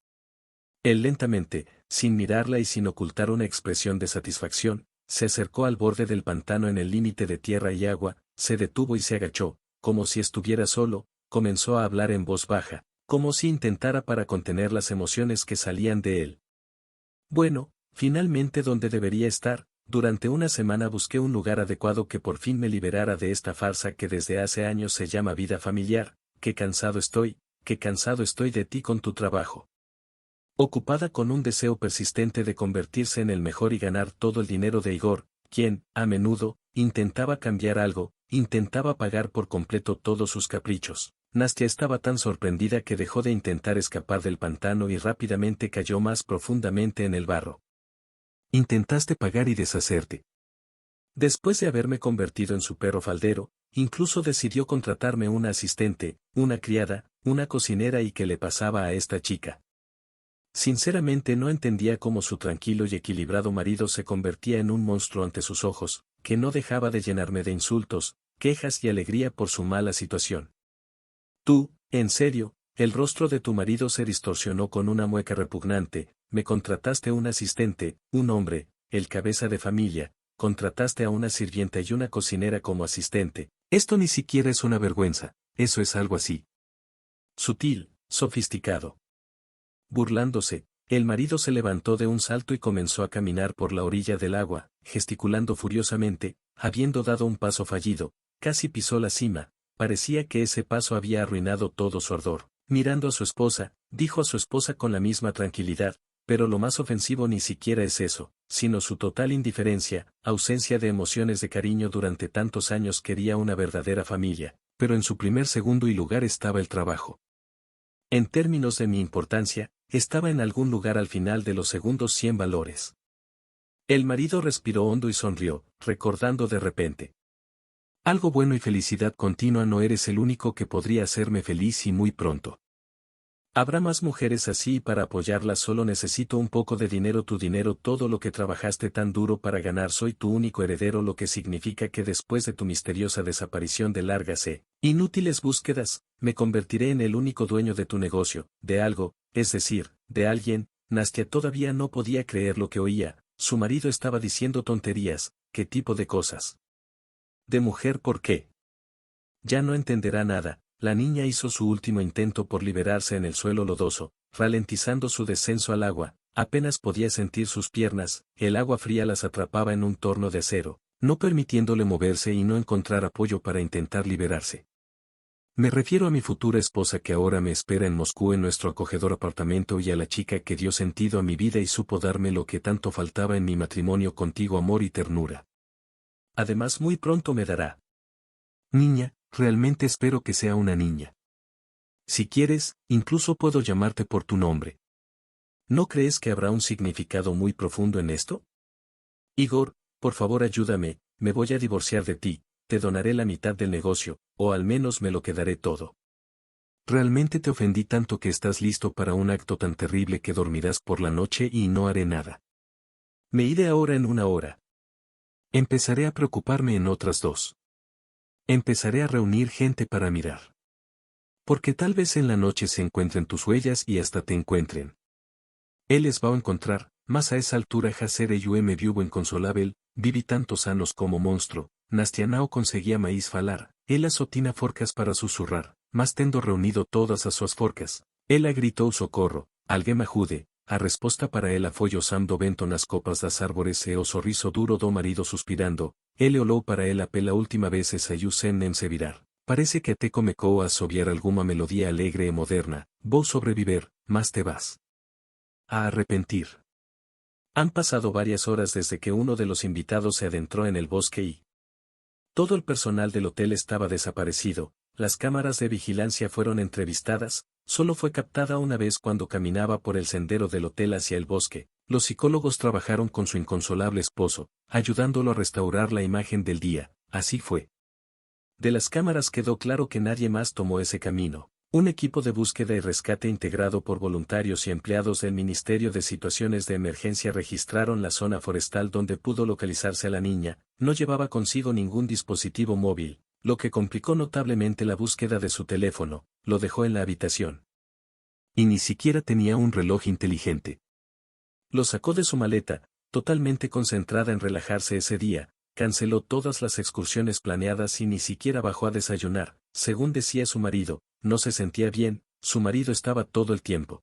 Él lentamente, sin mirarla y sin ocultar una expresión de satisfacción, se acercó al borde del pantano en el límite de tierra y agua, se detuvo y se agachó, como si estuviera solo, comenzó a hablar en voz baja, como si intentara para contener las emociones que salían de él. Bueno, finalmente donde debería estar, durante una semana busqué un lugar adecuado que por fin me liberara de esta farsa que desde hace años se llama vida familiar, qué cansado estoy de ti con tu trabajo. Ocupada con un deseo persistente de convertirse en el mejor y ganar todo el dinero de Igor, quien, a menudo, intentaba cambiar algo, intentaba pagar por completo todos sus caprichos. Nastia estaba tan sorprendida que dejó de intentar escapar del pantano y rápidamente cayó más profundamente en el barro. Intentaste pagar y deshacerte. Después de haberme convertido en su perro faldero, incluso decidió contratarme una asistente, una criada, una cocinera y qué le pasaba a esta chica. Sinceramente no entendía cómo su tranquilo y equilibrado marido se convertía en un monstruo ante sus ojos, que no dejaba de llenarme de insultos, quejas y alegría por su mala situación. Tú, en serio, el rostro de tu marido se distorsionó con una mueca repugnante, me contrataste un asistente, un hombre, el cabeza de familia, contrataste a una sirvienta y una cocinera como asistente. Esto ni siquiera es una vergüenza, eso es algo así. Sutil, sofisticado. Burlándose, el marido se levantó de un salto y comenzó a caminar por la orilla del agua, gesticulando furiosamente, habiendo dado un paso fallido, casi pisó la cima, parecía que ese paso había arruinado todo su ardor. Mirando a su esposa, dijo a su esposa con la misma tranquilidad, pero lo más ofensivo ni siquiera es eso, sino su total indiferencia, ausencia de emociones de cariño durante tantos años. Quería una verdadera familia, pero en su primer segundo y lugar estaba el trabajo. En términos de mi importancia, estaba en algún lugar al final de los segundos 100 valores. El marido respiró hondo y sonrió, recordando de repente. Algo bueno y felicidad continua. No eres el único que podría hacerme feliz y muy pronto. Habrá más mujeres así y para apoyarlas solo necesito un poco de dinero, tu dinero, todo lo que trabajaste tan duro para ganar. Soy tu único heredero, lo que significa que después de tu misteriosa desaparición de largas e inútiles búsquedas, me convertiré en el único dueño de tu negocio, de algo, es decir, de alguien. Nastia todavía no podía creer lo que oía, su marido estaba diciendo tonterías, ¿qué tipo de cosas? ¿De mujer por qué? Ya no entenderá nada. La niña hizo su último intento por liberarse en el suelo lodoso, ralentizando su descenso al agua, apenas podía sentir sus piernas, el agua fría las atrapaba en un torno de acero, no permitiéndole moverse y no encontrar apoyo para intentar liberarse. Me refiero a mi futura esposa que ahora me espera en Moscú en nuestro acogedor apartamento y a la chica que dio sentido a mi vida y supo darme lo que tanto faltaba en mi matrimonio contigo, amor y ternura. Además muy pronto me dará. Niña, realmente espero que sea una niña. Si quieres, incluso puedo llamarte por tu nombre. ¿No crees que habrá un significado muy profundo en esto? Igor, por favor ayúdame, me voy a divorciar de ti, te donaré la mitad del negocio, o al menos me lo quedaré todo. Realmente te ofendí tanto que estás listo para un acto tan terrible que dormirás por la noche y no haré nada. Me iré ahora en una hora. Empezaré a preocuparme en otras 2. Empezaré a reunir gente para mirar. Porque tal vez en la noche se encuentren tus huellas y hasta te encuentren. Él les va a encontrar, mas a esa altura jacere yo me viuvo inconsolable, vivi tantos anos como monstruo, Nastianao conseguía maíz falar, él azotina forcas para susurrar, mas tendo reunido todas a suas forcas, él gritou socorro, alguém ajude, a resposta para ela foi osando vento nas copas das árvores e o sorriso duro do marido suspirando, ele olhou para ela pela última vez e saiu sem nem se virar. Parece que te comecou a assobiar alguma melodía alegre e moderna. Vou sobreviver, mas te vas a arrepentir. Han pasado varias horas desde que uno de los invitados se adentró en el bosque y todo el personal del hotel estaba desaparecido. Las cámaras de vigilancia fueron entrevistadas, solo fue captada una vez cuando caminaba por el sendero del hotel hacia el bosque. Los psicólogos trabajaron con su inconsolable esposo, ayudándolo a restaurar la imagen del día. Así fue. De las cámaras quedó claro que nadie más tomó ese camino. Un equipo de búsqueda y rescate integrado por voluntarios y empleados del Ministerio de Situaciones de Emergencia registraron la zona forestal donde pudo localizarse a la niña. No llevaba consigo ningún dispositivo móvil, lo que complicó notablemente la búsqueda de su teléfono. Lo dejó en la habitación. Y ni siquiera tenía un reloj inteligente. Lo sacó de su maleta, totalmente concentrada en relajarse ese día. Canceló todas las excursiones planeadas y ni siquiera bajó a desayunar. Según decía su marido, no se sentía bien. Su marido estaba todo el tiempo.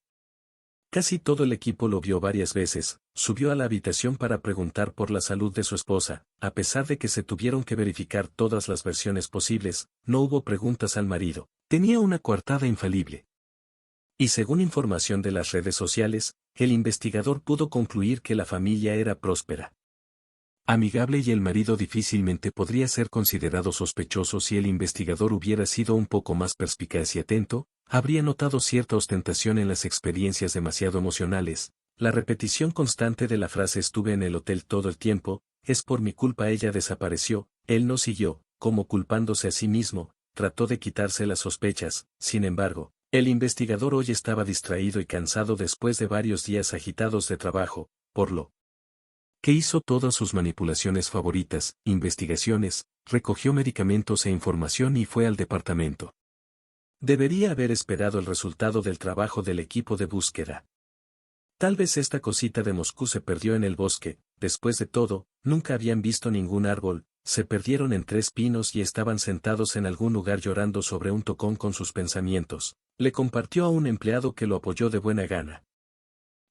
Casi todo el equipo lo vio varias veces. Subió a la habitación para preguntar por la salud de su esposa. A pesar de que se tuvieron que verificar todas las versiones posibles, no hubo preguntas al marido. Tenía una coartada infalible. Y según información de las redes sociales, el investigador pudo concluir que la familia era próspera, amigable y el marido difícilmente podría ser considerado sospechoso si el investigador hubiera sido un poco más perspicaz y atento. Habría notado cierta ostentación en las experiencias demasiado emocionales. La repetición constante de la frase estuve en el hotel todo el tiempo, es por mi culpa ella desapareció. Él no siguió, como culpándose a sí mismo, trató de quitarse las sospechas. Sin embargo, el investigador hoy estaba distraído y cansado después de varios días agitados de trabajo, por lo que hizo todas sus manipulaciones favoritas, investigaciones, recogió medicamentos e información y fue al departamento. Debería haber esperado el resultado del trabajo del equipo de búsqueda. Tal vez esta cosita de Moscú se perdió en el bosque. Después de todo, nunca habían visto ningún árbol. Se perdieron en 3 pinos y estaban sentados en algún lugar llorando sobre un tocón con sus pensamientos. Le compartió a un empleado que lo apoyó de buena gana.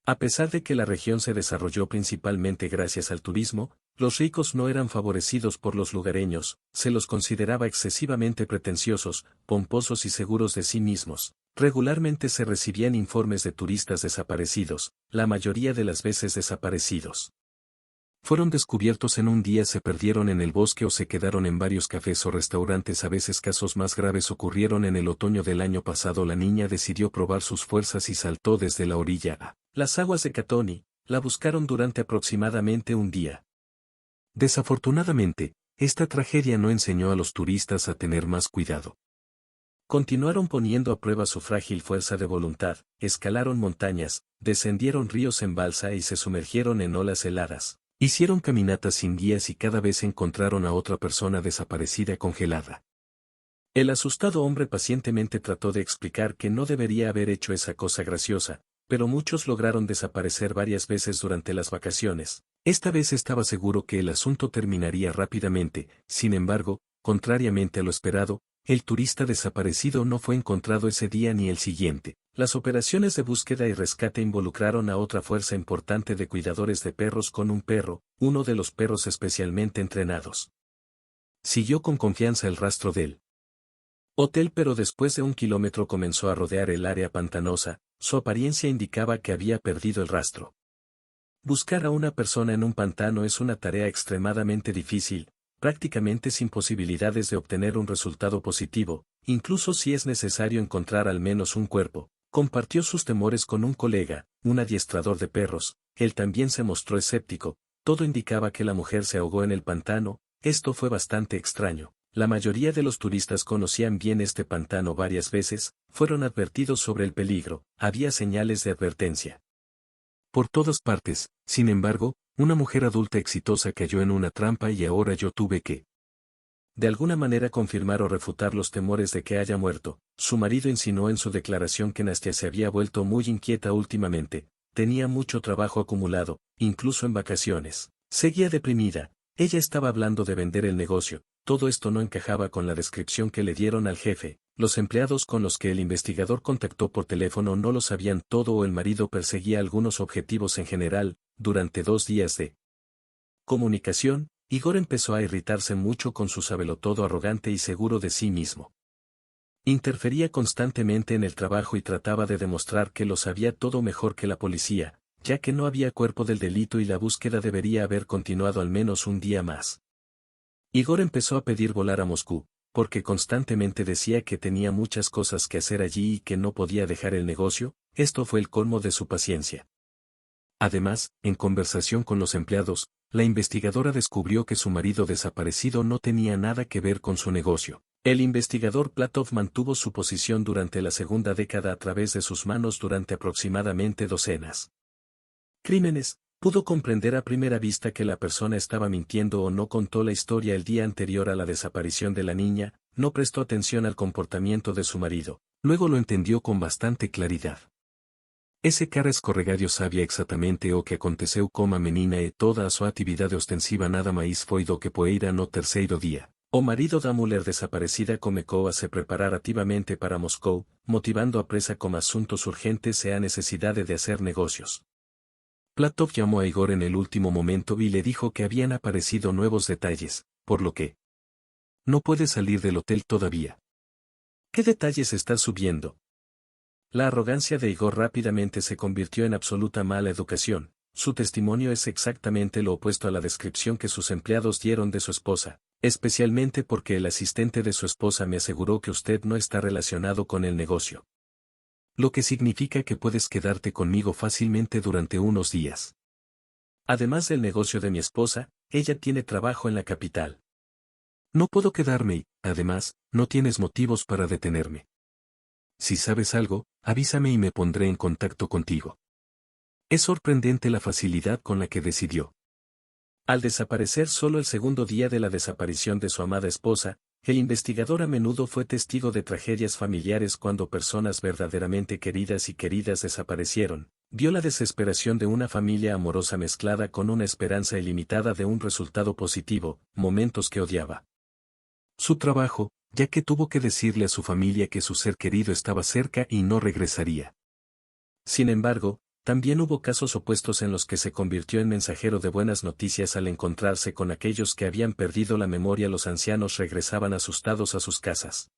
A pesar de que la región se desarrolló principalmente gracias al turismo, los ricos no eran favorecidos por los lugareños. Se los consideraba excesivamente pretenciosos, pomposos y seguros de sí mismos. Regularmente se recibían informes de turistas desaparecidos, la mayoría de las veces desaparecidos fueron descubiertos en un día, se perdieron en el bosque o se quedaron en varios cafés o restaurantes. A veces casos más graves ocurrieron en el otoño del año pasado. La niña decidió probar sus fuerzas y saltó desde la orilla a las aguas de Katoni. La buscaron durante aproximadamente un día. Desafortunadamente, esta tragedia no enseñó a los turistas a tener más cuidado. Continuaron poniendo a prueba su frágil fuerza de voluntad, escalaron montañas, descendieron ríos en balsa y se sumergieron en olas heladas. Hicieron caminatas sin guías y cada vez encontraron a otra persona desaparecida congelada. El asustado hombre pacientemente trató de explicar que no debería haber hecho esa cosa graciosa, pero muchos lograron desaparecer varias veces durante las vacaciones. Esta vez estaba seguro que el asunto terminaría rápidamente. Sin embargo, contrariamente a lo esperado, el turista desaparecido no fue encontrado ese día ni el siguiente. Las operaciones de búsqueda y rescate involucraron a otra fuerza importante de cuidadores de perros con un perro, uno de los perros especialmente entrenados. Siguió con confianza el rastro del hotel, pero después de 1 kilómetro comenzó a rodear el área pantanosa. Su apariencia indicaba que había perdido el rastro. Buscar a una persona en un pantano es una tarea extremadamente difícil, prácticamente sin posibilidades de obtener un resultado positivo, incluso si es necesario encontrar al menos un cuerpo. Compartió sus temores con un colega, un adiestrador de perros. Él también se mostró escéptico. Todo indicaba que la mujer se ahogó en el pantano. Esto fue bastante extraño. La mayoría de los turistas conocían bien este pantano. Varias veces fueron advertidos sobre el peligro. Había señales de advertencia por todas partes. Sin embargo, una mujer adulta exitosa cayó en una trampa y ahora yo tuve que de alguna manera confirmar o refutar los temores de que haya muerto. Su marido insinuó en su declaración que Nastia se había vuelto muy inquieta últimamente. Tenía mucho trabajo acumulado, incluso en vacaciones. Seguía deprimida. Ella estaba hablando de vender el negocio. Todo esto no encajaba con la descripción que le dieron al jefe. Los empleados con los que el investigador contactó por teléfono no lo sabían todo, o el marido perseguía algunos objetivos en general. Durante 2 días de comunicación, Igor empezó a irritarse mucho con su sabelotodo arrogante y seguro de sí mismo. Interfería constantemente en el trabajo y trataba de demostrar que lo sabía todo mejor que la policía, ya que no había cuerpo del delito y la búsqueda debería haber continuado al menos un día más. Igor empezó a pedir volar a Moscú, porque constantemente decía que tenía muchas cosas que hacer allí y que no podía dejar el negocio. Esto fue el colmo de su paciencia. Además, en conversación con los empleados, la investigadora descubrió que su marido desaparecido no tenía nada que ver con su negocio. El investigador Platov mantuvo su posición durante la segunda década a través de sus manos durante aproximadamente docenas crímenes. Pudo comprender a primera vista que la persona estaba mintiendo o no contó la historia el día anterior a la desaparición de la niña, no prestó atención al comportamiento de su marido, luego lo entendió con bastante claridad. Ese cara escorregadio sabía exactamente o que aconteceu como a menina e toda a sua atividade ostensiva nada máis foi do que poeira no terceiro día. O marido da mulher desaparecida comenzó a se preparar activamente para Moscou, motivando a presa con asuntos urgentes e a necesidade de hacer negocios. Platov llamó a Igor en el último momento y le dijo que habían aparecido nuevos detalles, por lo que no puede salir del hotel todavía. ¿Qué detalles estás subiendo? La arrogancia de Igor rápidamente se convirtió en absoluta mala educación. Su testimonio es exactamente lo opuesto a la descripción que sus empleados dieron de su esposa, especialmente porque el asistente de su esposa me aseguró que usted no está relacionado con el negocio. Lo que significa que puedes quedarte conmigo fácilmente durante unos días. Además del negocio de mi esposa, ella tiene trabajo en la capital. No puedo quedarme y, además, no tienes motivos para detenerme. Si sabes algo, avísame y me pondré en contacto contigo. Es sorprendente la facilidad con la que decidió. Al desaparecer solo el segundo día de la desaparición de su amada esposa, el investigador a menudo fue testigo de tragedias familiares cuando personas verdaderamente queridas y queridas desaparecieron. Vio la desesperación de una familia amorosa mezclada con una esperanza ilimitada de un resultado positivo, momentos que odiaba. Su trabajo, ya que tuvo que decirle a su familia que su ser querido estaba cerca y no regresaría. Sin embargo, también hubo casos opuestos en los que se convirtió en mensajero de buenas noticias al encontrarse con aquellos que habían perdido la memoria. Los ancianos regresaban asustados a sus casas.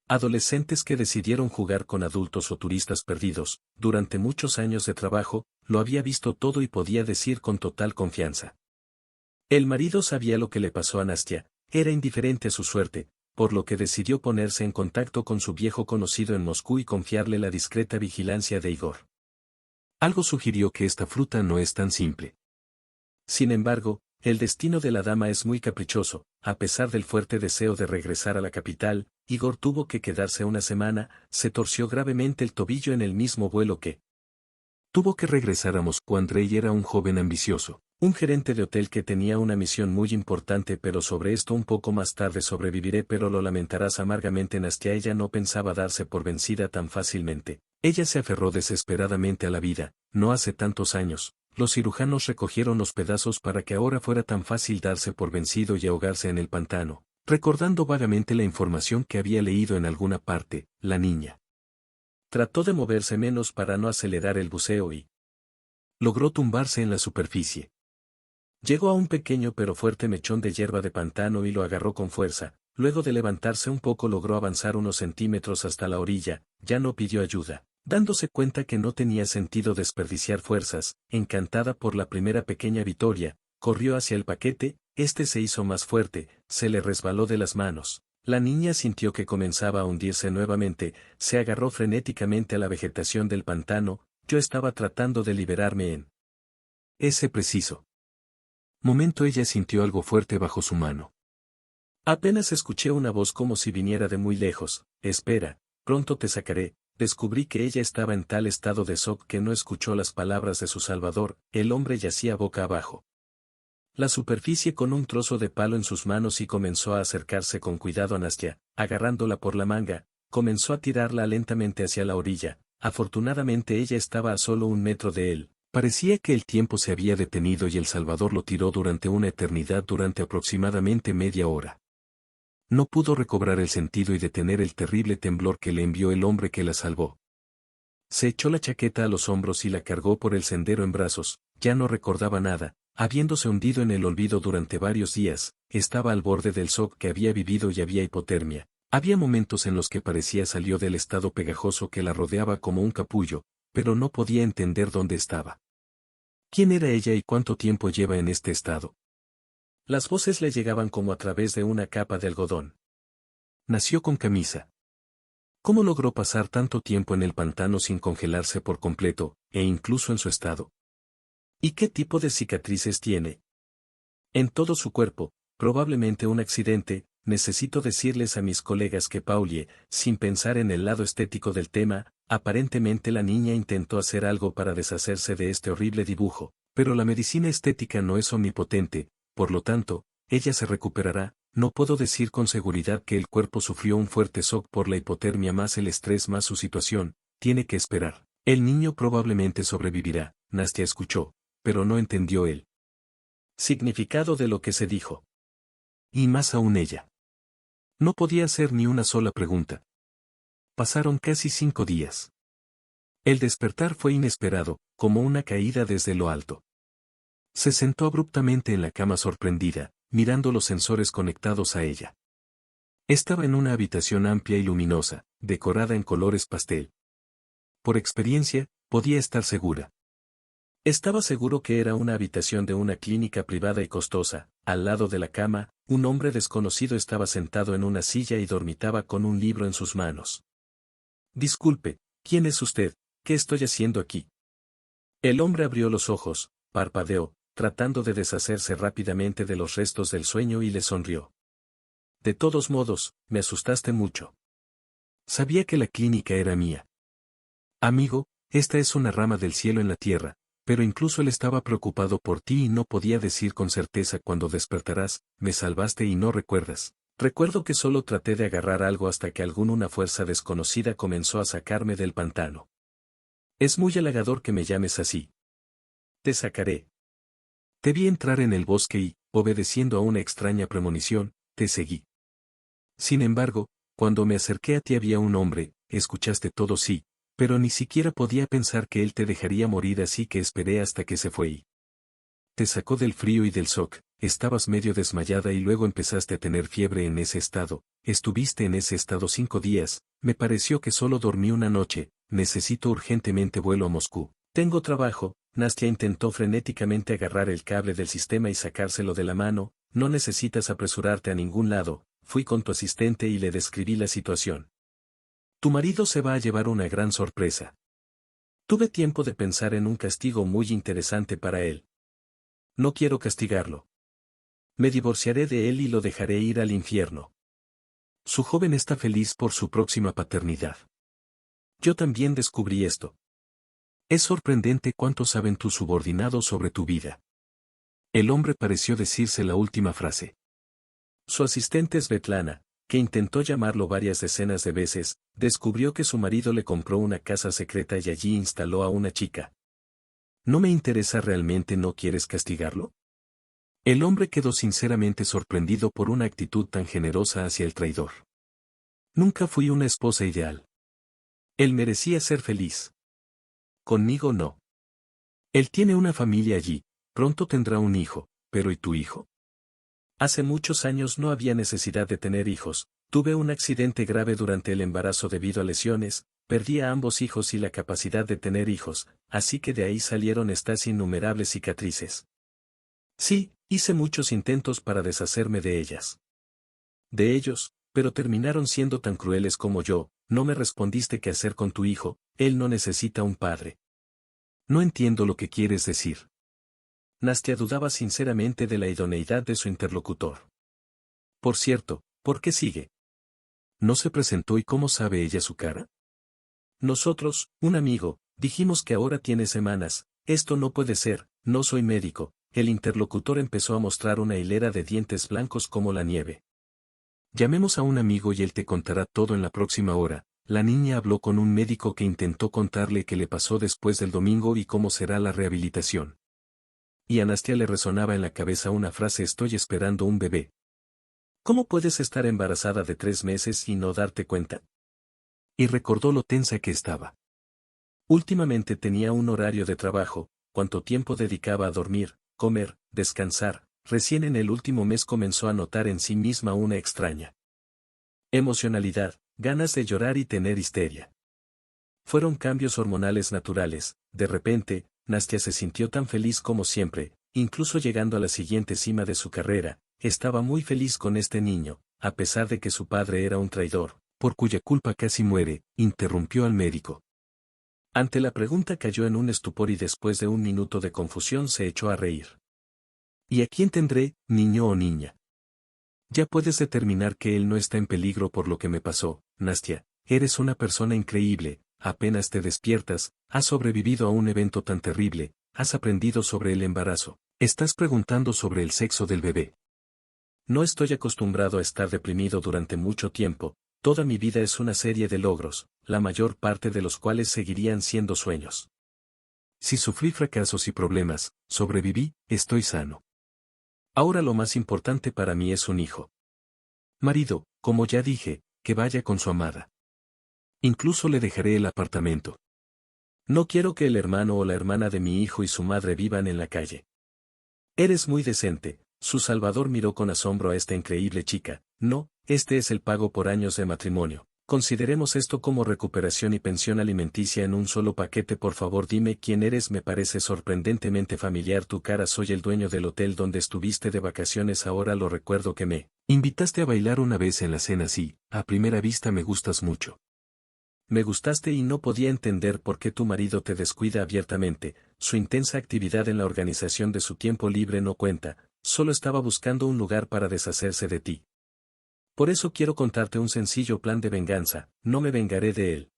Adolescentes que decidieron jugar con adultos o turistas perdidos, durante muchos años de trabajo, lo había visto todo y podía decir con total confianza. El marido sabía lo que le pasó a Nastia, era indiferente a su suerte, por lo que decidió ponerse en contacto con su viejo conocido en Moscú y confiarle la discreta vigilancia de Igor. Algo sugirió que esta fruta no es tan simple. Sin embargo, el destino de la dama es muy caprichoso. A pesar del fuerte deseo de regresar a la capital, Igor tuvo que quedarse una semana. Se torció gravemente el tobillo en el mismo vuelo que tuvo que regresar a Moscú. Andrei era un joven ambicioso, un gerente de hotel que tenía una misión muy importante, pero sobre esto un poco más tarde. Sobreviviré, pero lo lamentarás amargamente. Nastia. Ella no pensaba darse por vencida tan fácilmente. Ella se aferró desesperadamente a la vida. No hace tantos años, los cirujanos recogieron los pedazos para que ahora fuera tan fácil darse por vencido y ahogarse en el pantano. Recordando vagamente la información que había leído en alguna parte, la niña trató de moverse menos para no acelerar el buceo y logró tumbarse en la superficie. Llegó a un pequeño pero fuerte mechón de hierba de pantano y lo agarró con fuerza. Luego de levantarse un poco logró avanzar unos centímetros hasta la orilla. Ya no pidió ayuda. Dándose cuenta que no tenía sentido desperdiciar fuerzas, encantada por la primera pequeña victoria, corrió hacia el paquete. Este se hizo más fuerte, se le resbaló de las manos. La niña sintió que comenzaba a hundirse nuevamente, se agarró frenéticamente a la vegetación del pantano. Yo estaba tratando de liberarme en ese preciso momento. Ella sintió algo fuerte bajo su mano. Apenas escuché una voz como si viniera de muy lejos. Espera, pronto te sacaré. Descubrí que ella estaba en tal estado de shock que no escuchó las palabras de su salvador. El hombre yacía boca abajo la superficie con un trozo de palo en sus manos y comenzó a acercarse con cuidado a Nastia. Agarrándola por la manga, comenzó a tirarla lentamente hacia la orilla. Afortunadamente ella estaba a solo 1 metro de él. Parecía que el tiempo se había detenido y el salvador lo tiró durante una eternidad, durante aproximadamente media hora. No pudo recobrar el sentido y detener el terrible temblor que le envió el hombre que la salvó. Se echó la chaqueta a los hombros y la cargó por el sendero en brazos. Ya no recordaba nada, habiéndose hundido en el olvido durante varios días. Estaba al borde del shock que había vivido y había hipotermia. Había momentos en los que parecía salió del estado pegajoso que la rodeaba como un capullo, pero no podía entender dónde estaba. ¿Quién era ella y cuánto tiempo lleva en este estado? Las voces le llegaban como a través de una capa de algodón. Nació con camisa. ¿Cómo logró pasar tanto tiempo en el pantano sin congelarse por completo, e incluso en su estado? ¿Y qué tipo de cicatrices tiene? En todo su cuerpo, probablemente un accidente. Necesito decirles a mis colegas que Paulie, sin pensar en el lado estético del tema, aparentemente la niña intentó hacer algo para deshacerse de este horrible dibujo, pero la medicina estética no es omnipotente, por lo tanto, ella se recuperará. No puedo decir con seguridad que el cuerpo sufrió un fuerte shock por la hipotermia más el estrés más su situación, tiene que esperar. El niño probablemente sobrevivirá, Nastia escuchó, pero no entendió el significado de lo que se dijo. Y más aún ella. No podía hacer ni una sola pregunta. Pasaron casi 5 días. El despertar fue inesperado, como una caída desde lo alto. Se sentó abruptamente en la cama sorprendida, mirando los sensores conectados a ella. Estaba en una habitación amplia y luminosa, decorada en colores pastel. Por experiencia, podía estar segura. Estaba seguro que era una habitación de una clínica privada y costosa. Al lado de la cama, un hombre desconocido estaba sentado en una silla y dormitaba con un libro en sus manos. Disculpe, ¿quién es usted? ¿Qué estoy haciendo aquí? El hombre abrió los ojos, parpadeó, tratando de deshacerse rápidamente de los restos del sueño y le sonrió. De todos modos, me asustaste mucho. Sabía que la clínica era mía. Amigo, esta es una rama del cielo en la tierra. Pero incluso él estaba preocupado por ti y no podía decir con certeza cuando despertarás, me salvaste y no recuerdas. Recuerdo que solo traté de agarrar algo hasta que una fuerza desconocida comenzó a sacarme del pantano. Es muy halagador que me llames así. Te sacaré. Te vi entrar en el bosque y, obedeciendo a una extraña premonición, te seguí. Sin embargo, cuando me acerqué a ti había un hombre, escuchaste todo sí. Pero ni siquiera podía pensar que él te dejaría morir así que esperé hasta que se fue y te sacó del frío y del shock, estabas medio desmayada y luego empezaste a tener fiebre en ese estado, estuviste en ese estado 5 días, me pareció que solo dormí una noche, necesito urgentemente vuelo a Moscú. Tengo trabajo. Nastia intentó frenéticamente agarrar el cable del sistema y sacárselo de la mano, no necesitas apresurarte a ningún lado, fui con tu asistente y le describí la situación. Tu marido se va a llevar una gran sorpresa. Tuve tiempo de pensar en un castigo muy interesante para él. No quiero castigarlo. Me divorciaré de él y lo dejaré ir al infierno. Su joven está feliz por su próxima paternidad. Yo también descubrí esto. Es sorprendente cuánto saben tus subordinados sobre tu vida. El hombre pareció decirse la última frase. Su asistente Svetlana, que intentó llamarlo varias decenas de veces, descubrió que su marido le compró una casa secreta y allí instaló a una chica. ¿No me interesa realmente? ¿No quieres castigarlo? El hombre quedó sinceramente sorprendido por una actitud tan generosa hacia el traidor. Nunca fui una esposa ideal. Él merecía ser feliz. Conmigo no. Él tiene una familia allí, pronto tendrá un hijo, pero ¿y tu hijo? Hace muchos años no había necesidad de tener hijos, tuve un accidente grave durante el embarazo debido a lesiones, perdí a ambos hijos y la capacidad de tener hijos, así que de ahí salieron estas innumerables cicatrices. Sí, hice muchos intentos para deshacerme de ellas. De ellos, pero terminaron siendo tan crueles como yo. No me respondiste qué hacer con tu hijo, él no necesita un padre. No entiendo lo que quieres decir. Nastia dudaba sinceramente de la idoneidad de su interlocutor. Por cierto, ¿por qué sigue? ¿No se presentó y cómo sabe ella su cara? Nosotros, un amigo, dijimos que ahora tiene semanas. Esto no puede ser, no soy médico. El interlocutor empezó a mostrar una hilera de dientes blancos como la nieve. Llamemos a un amigo y él te contará todo en la próxima hora. La niña habló con un médico que intentó contarle qué le pasó después del domingo y cómo será la rehabilitación. Y a Nastia le resonaba en la cabeza una frase: estoy esperando un bebé. ¿Cómo puedes estar embarazada de 3 meses y no darte cuenta? Y recordó lo tensa que estaba. Últimamente tenía un horario de trabajo, cuánto tiempo dedicaba a dormir, comer, descansar. Recién en el último mes comenzó a notar en sí misma una extraña Emocionalidad, ganas de llorar y tener histeria. Fueron cambios hormonales naturales. De repente, Nastia se sintió tan feliz como siempre, incluso llegando a la siguiente cima de su carrera. Estaba muy feliz con este niño, a pesar de que su padre era un traidor, por cuya culpa casi muere, interrumpió al médico. Ante la pregunta cayó en un estupor y después de un minuto de confusión se echó a reír. ¿Y a quién tendré, niño o niña? Ya puedes determinar que él no está en peligro por lo que me pasó, Nastia. Eres una persona increíble, apenas te despiertas, has sobrevivido a un evento tan terrible, has aprendido sobre el embarazo, estás preguntando sobre el sexo del bebé. No estoy acostumbrado a estar deprimido durante mucho tiempo, toda mi vida es una serie de logros, la mayor parte de los cuales seguirían siendo sueños. Si sufrí fracasos y problemas, sobreviví, estoy sano. Ahora lo más importante para mí es un hijo. Marido, como ya dije, que vaya con su amada. Incluso le dejaré el apartamento. No quiero que el hermano o la hermana de mi hijo y su madre vivan en la calle. Eres muy decente. Su Salvador miró con asombro a esta increíble chica. No, este es el pago por años de matrimonio. Consideremos esto como recuperación y pensión alimenticia en un solo paquete. Por favor dime quién eres. Me parece sorprendentemente familiar tu cara. Soy el dueño del hotel donde estuviste de vacaciones. Ahora lo recuerdo que me invitaste a bailar una vez en la cena. Sí, a primera vista me gustas mucho. Me gustaste y no podía entender por qué tu marido te descuida abiertamente. Su intensa actividad en la organización de su tiempo libre no cuenta, solo estaba buscando un lugar para deshacerse de ti. Por eso quiero contarte un sencillo plan de venganza. No me vengaré de él.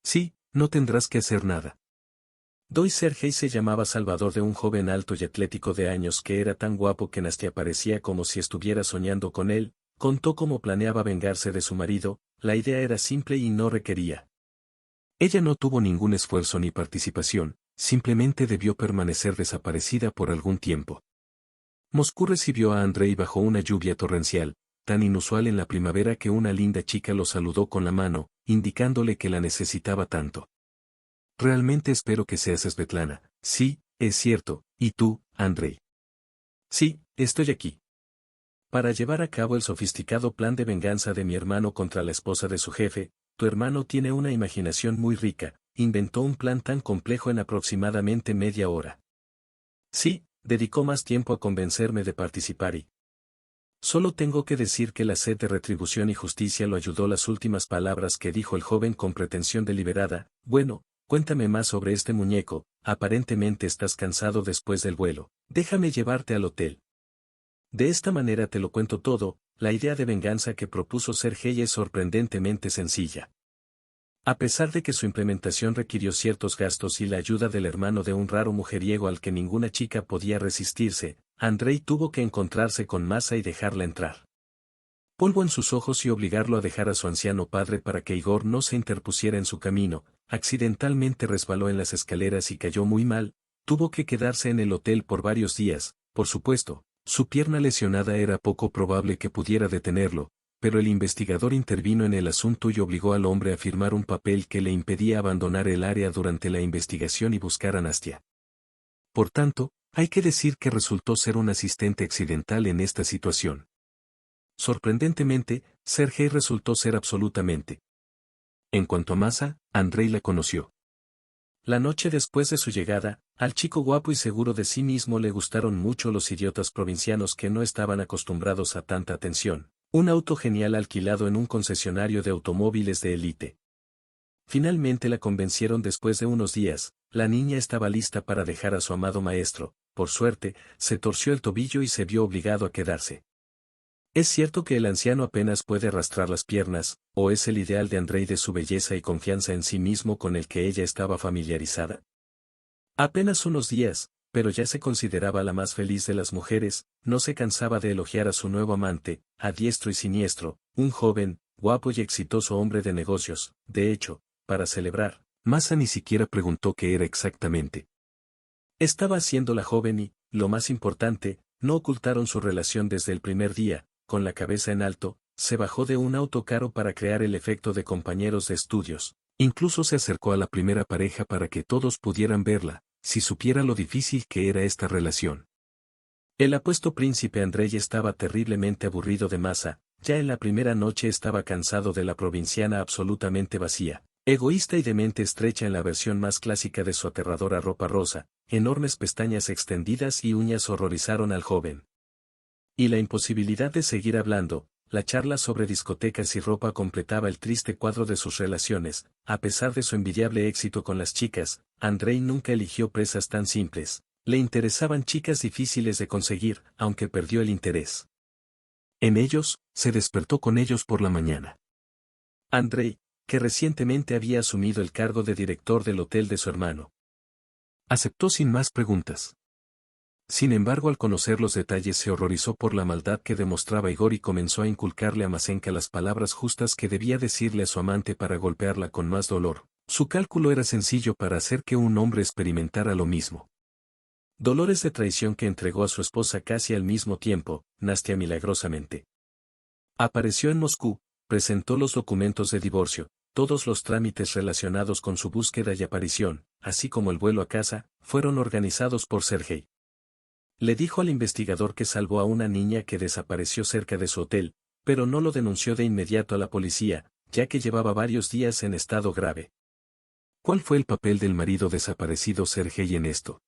Sí, no tendrás que hacer nada. Sergei se llamaba Salvador, de un joven alto y atlético de años que era tan guapo que Nastia parecía como si estuviera soñando con él. Contó cómo planeaba vengarse de su marido. La idea era simple y no requería. Ella no tuvo ningún esfuerzo ni participación, simplemente debió permanecer desaparecida por algún tiempo. Moscú recibió a Andrei bajo una lluvia torrencial, tan inusual en la primavera que una linda chica lo saludó con la mano, indicándole que la necesitaba tanto. Realmente espero que seas Svetlana. Sí, es cierto, ¿y tú, Andrei? Sí, estoy aquí. Para llevar a cabo el sofisticado plan de venganza de mi hermano contra la esposa de su jefe. Tu hermano tiene una imaginación muy rica, inventó un plan tan complejo en aproximadamente media hora. Sí, dedicó más tiempo a convencerme de participar y... Solo tengo que decir que la sed de retribución y justicia lo ayudó. Las últimas palabras que dijo el joven con pretensión deliberada. Bueno, cuéntame más sobre este muñeco, aparentemente estás cansado después del vuelo, déjame llevarte al hotel. De esta manera te lo cuento todo. La idea de venganza que propuso Sergei es sorprendentemente sencilla. A pesar de que su implementación requirió ciertos gastos y la ayuda del hermano de un raro mujeriego al que ninguna chica podía resistirse, Andrei tuvo que encontrarse con Masa y dejarla entrar. Polvo en sus ojos y obligarlo a dejar a su anciano padre para que Igor no se interpusiera en su camino. Accidentalmente resbaló en las escaleras y cayó muy mal. Tuvo que quedarse en el hotel por varios días. Por supuesto, su pierna lesionada era poco probable que pudiera detenerlo, pero el investigador intervino en el asunto y obligó al hombre a firmar un papel que le impedía abandonar el área durante la investigación y buscar a Nastia. Por tanto, hay que decir que resultó ser un asistente accidental en esta situación. Sorprendentemente, Sergei resultó ser absolutamente. En cuanto a Masa, Andrei la conoció. La noche después de su llegada, al chico guapo y seguro de sí mismo le gustaron mucho los idiotas provincianos que no estaban acostumbrados a tanta atención. Un auto genial alquilado en un concesionario de automóviles de élite. Finalmente la convencieron después de unos días. La niña estaba lista para dejar a su amado maestro. Por suerte, se torció el tobillo y se vio obligado a quedarse. ¿Es cierto que el anciano apenas puede arrastrar las piernas, o es el ideal de Andrei de su belleza y confianza en sí mismo con el que ella estaba familiarizada? Apenas unos días, pero ya se consideraba la más feliz de las mujeres. No se cansaba de elogiar a su nuevo amante, a diestro y siniestro, un joven, guapo y exitoso hombre de negocios. De hecho, para celebrar, Masa ni siquiera preguntó qué era exactamente. Estaba haciendo la joven y, lo más importante, no ocultaron su relación desde el primer día. Con la cabeza en alto, se bajó de un auto caro para crear el efecto de compañeros de estudios. Incluso se acercó a la primera pareja para que todos pudieran verla, si supiera lo difícil que era esta relación. El apuesto príncipe Andrei estaba terriblemente aburrido de Masa. ya en la primera noche estaba cansado de la provinciana absolutamente vacía, egoísta y de mente estrecha en la versión más clásica de su aterradora ropa rosa, enormes pestañas extendidas y uñas horrorizaron al joven. Y la imposibilidad de seguir hablando, la charla sobre discotecas y ropa completaba el triste cuadro de sus relaciones. A pesar de su envidiable éxito con las chicas, Andrei nunca eligió presas tan simples. Le interesaban chicas difíciles de conseguir, aunque perdió el interés en ellos, se despertó con ellos por la mañana. Andrei, que recientemente había asumido el cargo de director del hotel de su hermano, aceptó sin más preguntas. Sin embargo, al conocer los detalles se horrorizó por la maldad que demostraba Igor y comenzó a inculcarle a Masenka las palabras justas que debía decirle a su amante para golpearla con más dolor. Su cálculo era sencillo para hacer que un hombre experimentara lo mismo. Dolores de traición que entregó a su esposa casi al mismo tiempo. Nastia milagrosamente apareció en Moscú, presentó los documentos de divorcio, todos los trámites relacionados con su búsqueda y aparición, así como el vuelo a casa, fueron organizados por Sergei. Le dijo al investigador que salvó a una niña que desapareció cerca de su hotel, pero no lo denunció de inmediato a la policía, ya que llevaba varios días en estado grave. ¿Cuál fue el papel del marido desaparecido Sergei en esto?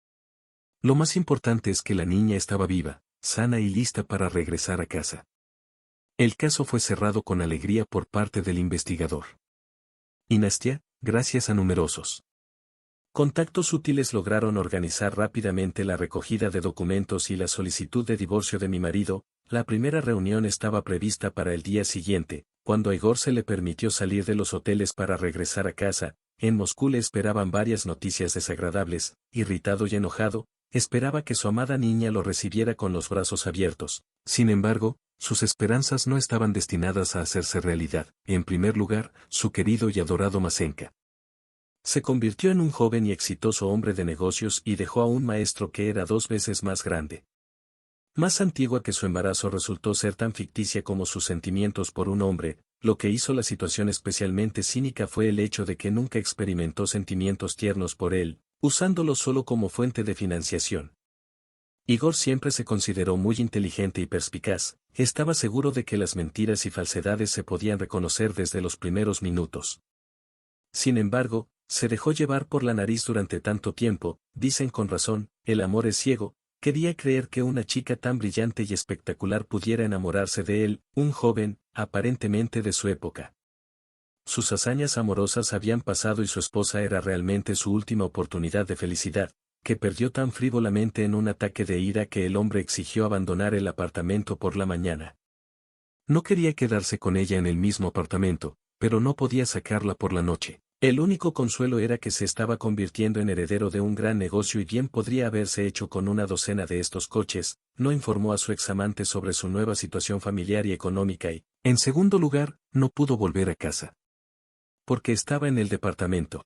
Lo más importante es que la niña estaba viva, sana y lista para regresar a casa. El caso fue cerrado con alegría por parte del investigador. Y Nastia, gracias a numerosos contactos útiles lograron organizar rápidamente la recogida de documentos y la solicitud de divorcio de mi marido. La primera reunión estaba prevista para el día siguiente, cuando a Igor se le permitió salir de los hoteles para regresar a casa. En Moscú le esperaban varias noticias desagradables. Irritado y enojado, esperaba que su amada niña lo recibiera con los brazos abiertos. Sin embargo, sus esperanzas no estaban destinadas a hacerse realidad. En primer lugar, su querido y adorado Masenka se convirtió en un joven y exitoso hombre de negocios y dejó a un maestro que era 2 veces más grande. Más antigua que su embarazo resultó ser tan ficticia como sus sentimientos por un hombre. Lo que hizo la situación especialmente cínica fue el hecho de que nunca experimentó sentimientos tiernos por él, usándolo solo como fuente de financiación. Igor siempre se consideró muy inteligente y perspicaz, estaba seguro de que las mentiras y falsedades se podían reconocer desde los primeros minutos. Sin embargo, se dejó llevar por la nariz durante tanto tiempo, dicen con razón, el amor es ciego. Quería creer que una chica tan brillante y espectacular pudiera enamorarse de él, un joven, aparentemente de su época. Sus hazañas amorosas habían pasado y su esposa era realmente su última oportunidad de felicidad, que perdió tan frívolamente en un ataque de ira que el hombre exigió abandonar el apartamento por la mañana. No quería quedarse con ella en el mismo apartamento, pero no podía sacarla por la noche. El único consuelo era que se estaba convirtiendo en heredero de un gran negocio y bien podría haberse hecho con una docena de estos coches. No informó a su examante sobre su nueva situación familiar y económica y, en segundo lugar, no pudo volver a casa. Porque estaba en el departamento.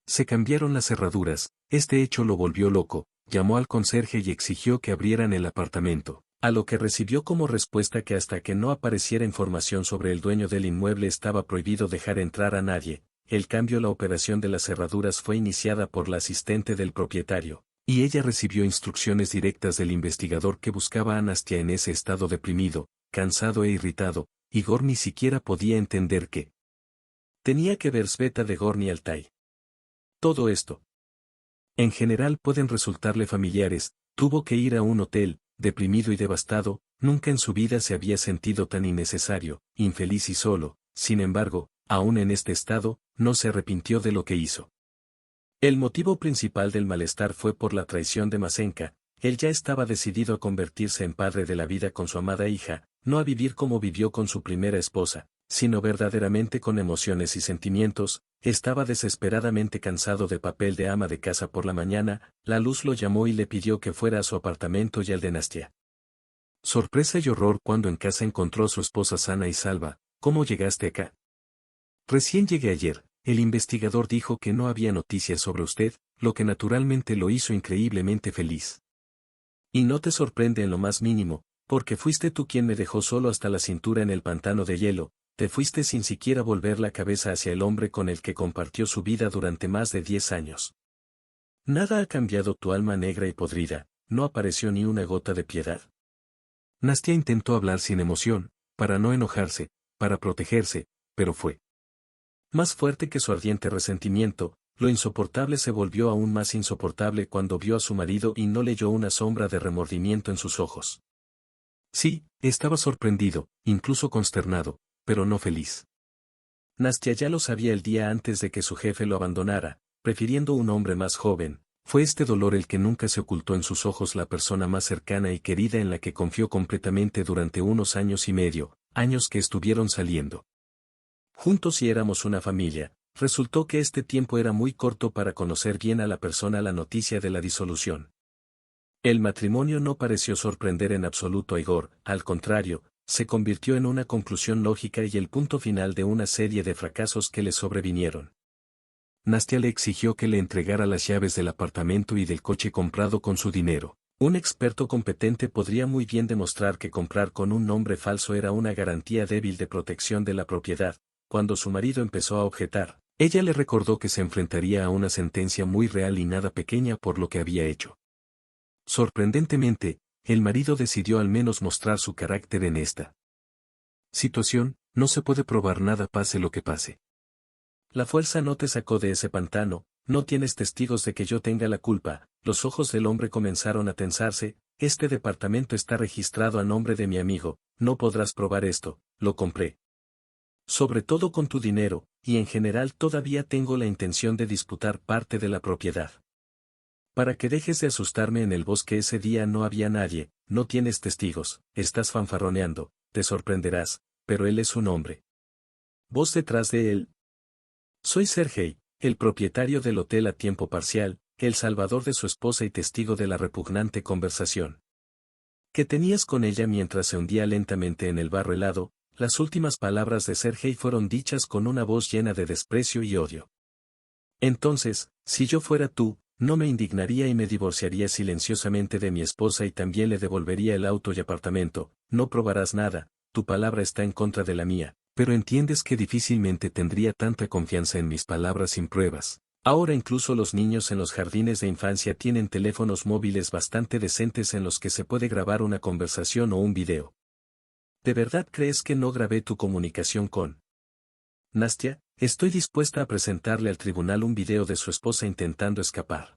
Se cambiaron las cerraduras, este hecho lo volvió loco, llamó al conserje y exigió que abrieran el apartamento, a lo que recibió como respuesta que hasta que no apareciera información sobre el dueño del inmueble estaba prohibido dejar entrar a nadie. La operación de las cerraduras fue iniciada por la asistente del propietario, y ella recibió instrucciones directas del investigador que buscaba a Nastia en ese estado deprimido, cansado e irritado. Igor ni siquiera podía entender qué tenía que ver Sveta de Gorny Altai. Todo esto, en general, pueden resultarle familiares. Tuvo que ir a un hotel, deprimido y devastado. Nunca en su vida se había sentido tan innecesario, infeliz y solo. Sin embargo, aún en este estado, no se arrepintió de lo que hizo. El motivo principal del malestar fue por la traición de Masenka. Él ya estaba decidido a convertirse en padre de la vida con su amada hija, no a vivir como vivió con su primera esposa, sino verdaderamente con emociones y sentimientos. Estaba desesperadamente cansado de papel de ama de casa por la mañana. La luz lo llamó y le pidió que fuera a su apartamento y al de Nastia. Sorpresa y horror cuando en casa encontró a su esposa sana y salva. ¿Cómo llegaste acá? Recién llegué ayer. El investigador dijo que no había noticias sobre usted, lo que naturalmente lo hizo increíblemente feliz. Y no te sorprende en lo más mínimo, porque fuiste tú quien me dejó solo hasta la cintura en el pantano de hielo. Te fuiste sin siquiera volver la cabeza hacia el hombre con el que compartió su vida durante más de 10 años. Nada ha cambiado tu alma negra y podrida, no apareció ni una gota de piedad. Nastia intentó hablar sin emoción, para no enojarse, para protegerse, pero fue más fuerte que su ardiente resentimiento. Lo insoportable se volvió aún más insoportable cuando vio a su marido y no leyó una sombra de remordimiento en sus ojos. Sí, estaba sorprendido, incluso consternado, pero no feliz. Nastya ya lo sabía el día antes de que su jefe lo abandonara, prefiriendo un hombre más joven. Fue este dolor el que nunca se ocultó en sus ojos la persona más cercana y querida en la que confió completamente durante unos años y medio, años que estuvieron saliendo juntos y éramos una familia. Resultó que este tiempo era muy corto para conocer bien a la persona. La noticia de la disolución. El matrimonio no pareció sorprender en absoluto a Igor, al contrario, se convirtió en una conclusión lógica y el punto final de una serie de fracasos que le sobrevinieron. Nastya le exigió que le entregara las llaves del apartamento y del coche comprado con su dinero. Un experto competente podría muy bien demostrar que comprar con un nombre falso era una garantía débil de protección de la propiedad. Cuando su marido empezó a objetar, ella le recordó que se enfrentaría a una sentencia muy real y nada pequeña por lo que había hecho. Sorprendentemente, el marido decidió al menos mostrar su carácter en esta situación. No se puede probar nada pase lo que pase. La fuerza no te sacó de ese pantano, no tienes testigos de que yo tenga la culpa. Los ojos del hombre comenzaron a tensarse. Este departamento está registrado a nombre de mi amigo, no podrás probar esto, lo compré. Sobre todo con tu dinero, y en general todavía tengo la intención de disputar parte de la propiedad. Para que dejes de asustarme. En el bosque ese día no había nadie, no tienes testigos, estás fanfarroneando, te sorprenderás, pero él es un hombre. Vos detrás de él. Soy Sergei, el propietario del hotel a tiempo parcial, el salvador de su esposa y testigo de la repugnante conversación que tenías con ella mientras se hundía lentamente en el barro helado. Las últimas palabras de Sergei fueron dichas con una voz llena de desprecio y odio. Entonces, si yo fuera tú, no me indignaría y me divorciaría silenciosamente de mi esposa y también le devolvería el auto y apartamento. No probarás nada, tu palabra está en contra de la mía, pero entiendes que difícilmente tendría tanta confianza en mis palabras sin pruebas. Ahora incluso los niños en los jardines de infancia tienen teléfonos móviles bastante decentes en los que se puede grabar una conversación o un video. ¿De verdad crees que no grabé tu comunicación con Nastya? Estoy dispuesta a presentarle al tribunal un video de su esposa intentando escapar.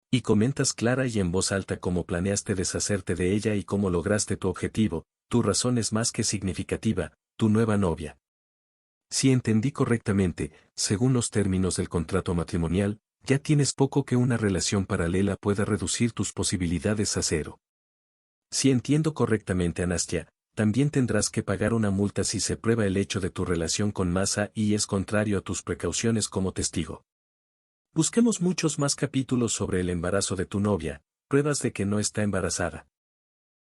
Y comentas clara y en voz alta cómo planeaste deshacerte de ella y cómo lograste tu objetivo. Tu razón es más que significativa, tu nueva novia. Si entendí correctamente, según los términos del contrato matrimonial, ya tienes poco que una relación paralela pueda reducir tus posibilidades a cero. Si entiendo correctamente, Nastya, también tendrás que pagar una multa si se prueba el hecho de tu relación con Masa y es contrario a tus precauciones como testigo. Busquemos muchos más capítulos sobre el embarazo de tu novia, pruebas de que no está embarazada.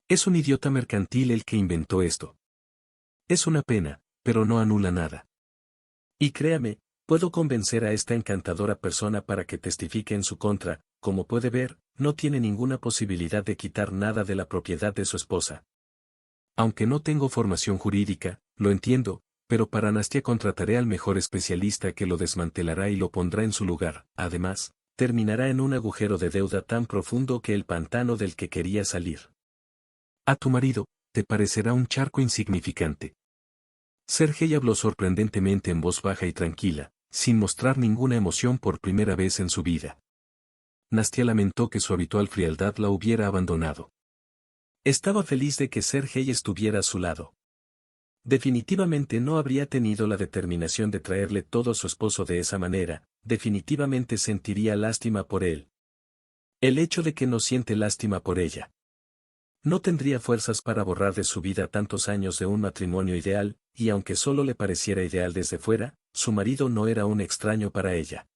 Es un idiota mercantil el que inventó esto. Es una pena, pero no anula nada. Y créame, puedo convencer a esta encantadora persona para que testifique en su contra. Como puede ver, no tiene ninguna posibilidad de quitar nada de la propiedad de su esposa. Aunque no tengo formación jurídica, lo entiendo, pero para Nastya contrataré al mejor especialista que lo desmantelará y lo pondrá en su lugar. Además, terminará en un agujero de deuda tan profundo que el pantano del que quería salir. A tu marido, te parecerá un charco insignificante. Sergei habló sorprendentemente en voz baja y tranquila, sin mostrar ninguna emoción por primera vez en su vida. Nastya lamentó que su habitual frialdad la hubiera abandonado. Estaba feliz de que Sergei estuviera a su lado. Definitivamente no habría tenido la determinación de traerle todo a su esposo de esa manera, definitivamente sentiría lástima por él. El hecho de que no siente lástima por ella. No tendría fuerzas para borrar de su vida tantos años de un matrimonio ideal, y aunque solo le pareciera ideal desde fuera, su marido no era un extraño para ella.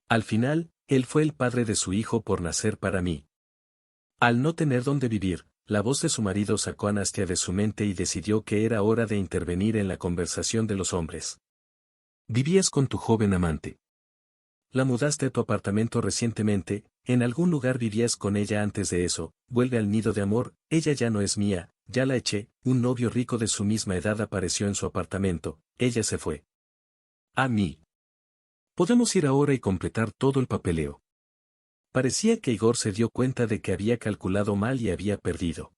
Al final, él fue el padre de su hijo por nacer para mí. Al no tener dónde vivir, la voz de su marido sacó a Nastya de su mente y decidió que era hora de intervenir en la conversación de los hombres. Vivías con tu joven amante. La mudaste a tu apartamento recientemente, en algún lugar vivías con ella antes de eso. Vuelve al nido de amor, ella ya no es mía, ya la eché. Un novio rico de su misma edad apareció en su apartamento, ella se fue. A mí. Podemos ir ahora y completar todo el papeleo. Parecía que Igor se dio cuenta de que había calculado mal y había perdido.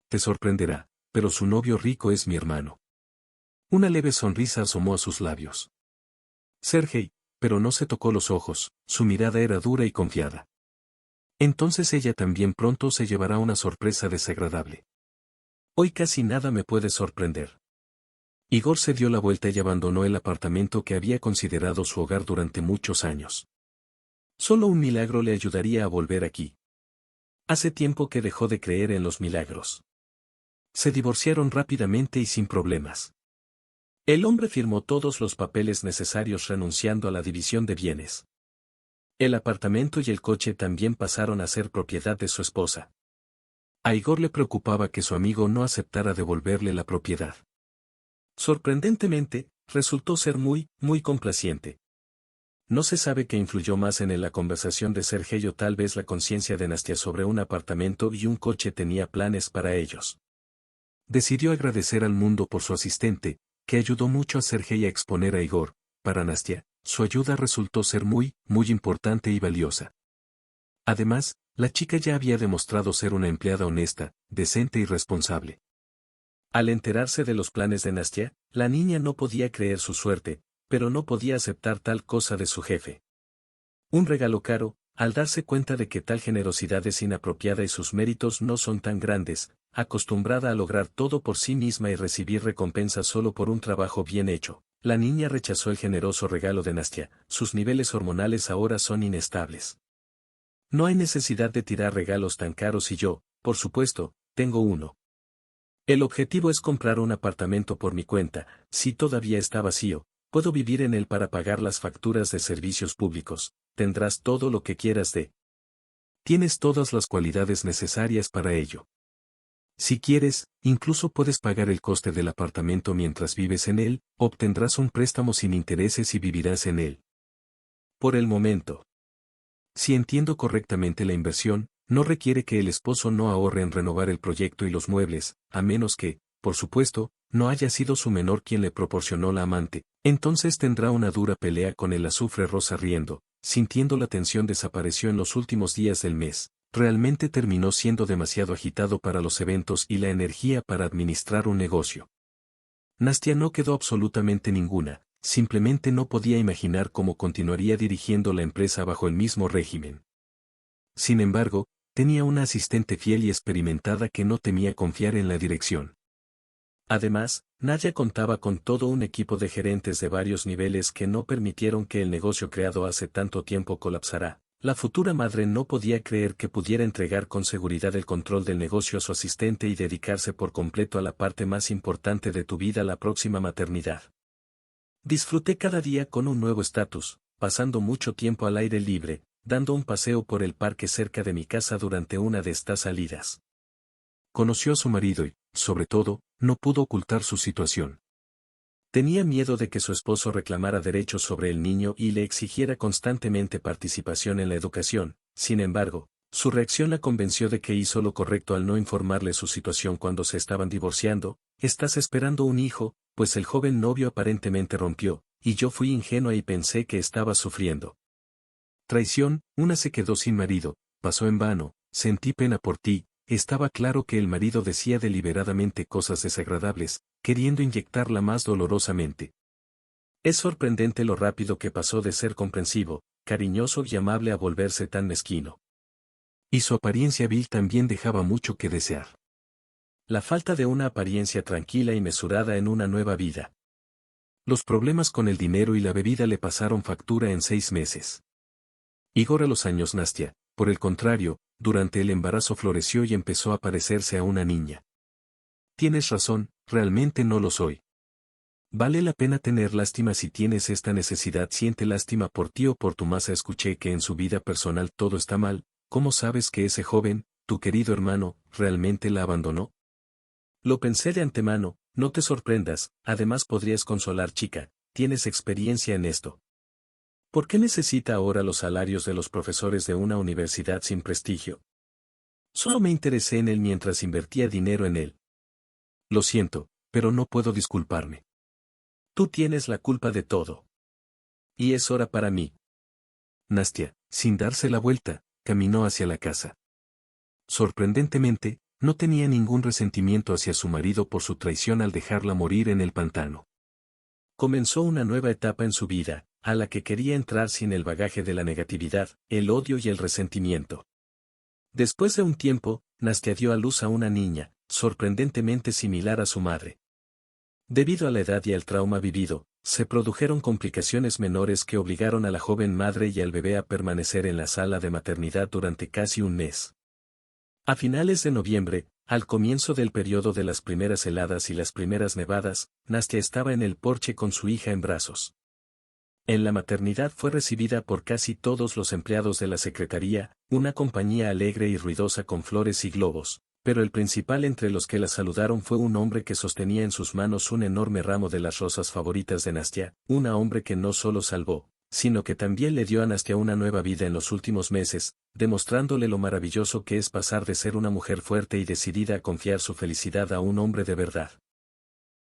Te sorprenderá, pero su novio rico es mi hermano. Una leve sonrisa asomó a sus labios. Sergei, pero no se tocó los ojos, su mirada era dura y confiada. Entonces ella también pronto se llevará una sorpresa desagradable. Hoy casi nada me puede sorprender. Igor se dio la vuelta y abandonó el apartamento que había considerado su hogar durante muchos años. Solo un milagro le ayudaría a volver aquí. Hace tiempo que dejó de creer en los milagros. Se divorciaron rápidamente y sin problemas. El hombre firmó todos los papeles necesarios renunciando a la división de bienes. El apartamento y el coche también pasaron a ser propiedad de su esposa. A Igor le preocupaba que su amigo no aceptara devolverle la propiedad. Sorprendentemente, resultó ser muy complaciente. No se sabe qué influyó más en la conversación de Sergei o tal vez la conciencia de Nastia sobre un apartamento y un coche tenía planes para ellos. Decidió agradecer al mundo por su asistente, que ayudó mucho a Sergei a exponer a Igor. Para Nastia, su ayuda resultó ser muy importante y valiosa. Además, la chica ya había demostrado ser una empleada honesta, decente y responsable. Al enterarse de los planes de Nastia, la niña no podía creer su suerte, pero no podía aceptar tal cosa de su jefe. Un regalo caro, al darse cuenta de que tal generosidad es inapropiada y sus méritos no son tan grandes, acostumbrada a lograr todo por sí misma y recibir recompensa solo por un trabajo bien hecho, la niña rechazó el generoso regalo de Nastia. Sus niveles hormonales ahora son inestables. No hay necesidad de tirar regalos tan caros y yo, por supuesto, tengo uno. El objetivo es comprar un apartamento por mi cuenta. Si todavía está vacío, puedo vivir en él para pagar las facturas de servicios públicos. Tendrás todo lo que quieras de. Tienes todas las cualidades necesarias para ello. Si quieres, incluso puedes pagar el coste del apartamento mientras vives en él, obtendrás un préstamo sin intereses y vivirás en él. Por el momento. Si entiendo correctamente la inversión, no requiere que el esposo no ahorre en renovar el proyecto y los muebles, a menos que, por supuesto, no haya sido su menor quien le proporcionó la amante. Entonces tendrá una dura pelea con el azufre rosa riendo, sintiendo la tensión desapareció en los últimos días del mes. Realmente terminó siendo demasiado agitado para los eventos y la energía para administrar un negocio. Nastia no quedó absolutamente ninguna, simplemente no podía imaginar cómo continuaría dirigiendo la empresa bajo el mismo régimen. Sin embargo, tenía una asistente fiel y experimentada que no temía confiar en la dirección. Además, Nadia contaba con todo un equipo de gerentes de varios niveles que no permitieron que el negocio creado hace tanto tiempo colapsara. La futura madre no podía creer que pudiera entregar con seguridad el control del negocio a su asistente y dedicarse por completo a la parte más importante de tu vida, la próxima maternidad. Disfruté cada día con un nuevo estatus, pasando mucho tiempo al aire libre, dando un paseo por el parque cerca de mi casa durante una de estas salidas. Conoció a su marido y, sobre todo, no pudo ocultar su situación. Tenía miedo de que su esposo reclamara derechos sobre el niño y le exigiera constantemente participación en la educación. Sin embargo, su reacción la convenció de que hizo lo correcto al no informarle su situación cuando se estaban divorciando. Estás esperando un hijo, pues el joven novio aparentemente rompió, y yo fui ingenua y pensé que estaba sufriendo. Traición, una se quedó sin marido, pasó en vano, sentí pena por ti. Estaba claro que el marido decía deliberadamente cosas desagradables, queriendo inyectarla más dolorosamente. Es sorprendente lo rápido que pasó de ser comprensivo, cariñoso y amable a volverse tan mezquino. Y su apariencia vil también dejaba mucho que desear. La falta de una apariencia tranquila y mesurada en una nueva vida. Los problemas con el dinero y la bebida le pasaron factura en 6 meses. Igor a los años Nastia, por el contrario, durante el embarazo floreció y empezó a parecerse a una niña. Tienes razón, realmente no lo soy. Vale la pena tener lástima si tienes esta necesidad. Siente lástima por ti o por tu masa. Escuché que en su vida personal todo está mal. ¿Cómo sabes que ese joven, tu querido hermano, realmente la abandonó? Lo pensé de antemano, no te sorprendas, además podrías consolar chica, tienes experiencia en esto. ¿Por qué necesita ahora los salarios de los profesores de una universidad sin prestigio? Solo me interesé en él mientras invertía dinero en él. Lo siento, pero no puedo disculparme. Tú tienes la culpa de todo. Y es hora para mí. Nastia, sin darse la vuelta, caminó hacia la casa. Sorprendentemente, No tenía ningún resentimiento hacia su marido por su traición al dejarla morir en el pantano. Comenzó una nueva etapa en su vida, a la que quería entrar sin el bagaje de la negatividad, el odio y el resentimiento. Después de un tiempo, Nastia dio a luz a una niña, sorprendentemente similar a su madre. Debido a la edad y al trauma vivido, se produjeron complicaciones menores que obligaron a la joven madre y al bebé a permanecer en la sala de maternidad durante casi un mes. A finales de noviembre, al comienzo del periodo de las primeras heladas y las primeras nevadas, Nastia estaba en el porche con su hija en brazos. En la maternidad fue recibida por casi todos los empleados de la secretaría, una compañía alegre y ruidosa con flores y globos, pero el principal entre los que la saludaron fue un hombre que sostenía en sus manos un enorme ramo de las rosas favoritas de Nastia, un hombre que no solo salvó, sino que también le dio a Nastia una nueva vida en los últimos meses, demostrándole lo maravilloso que es pasar de ser una mujer fuerte y decidida a confiar su felicidad a un hombre de verdad.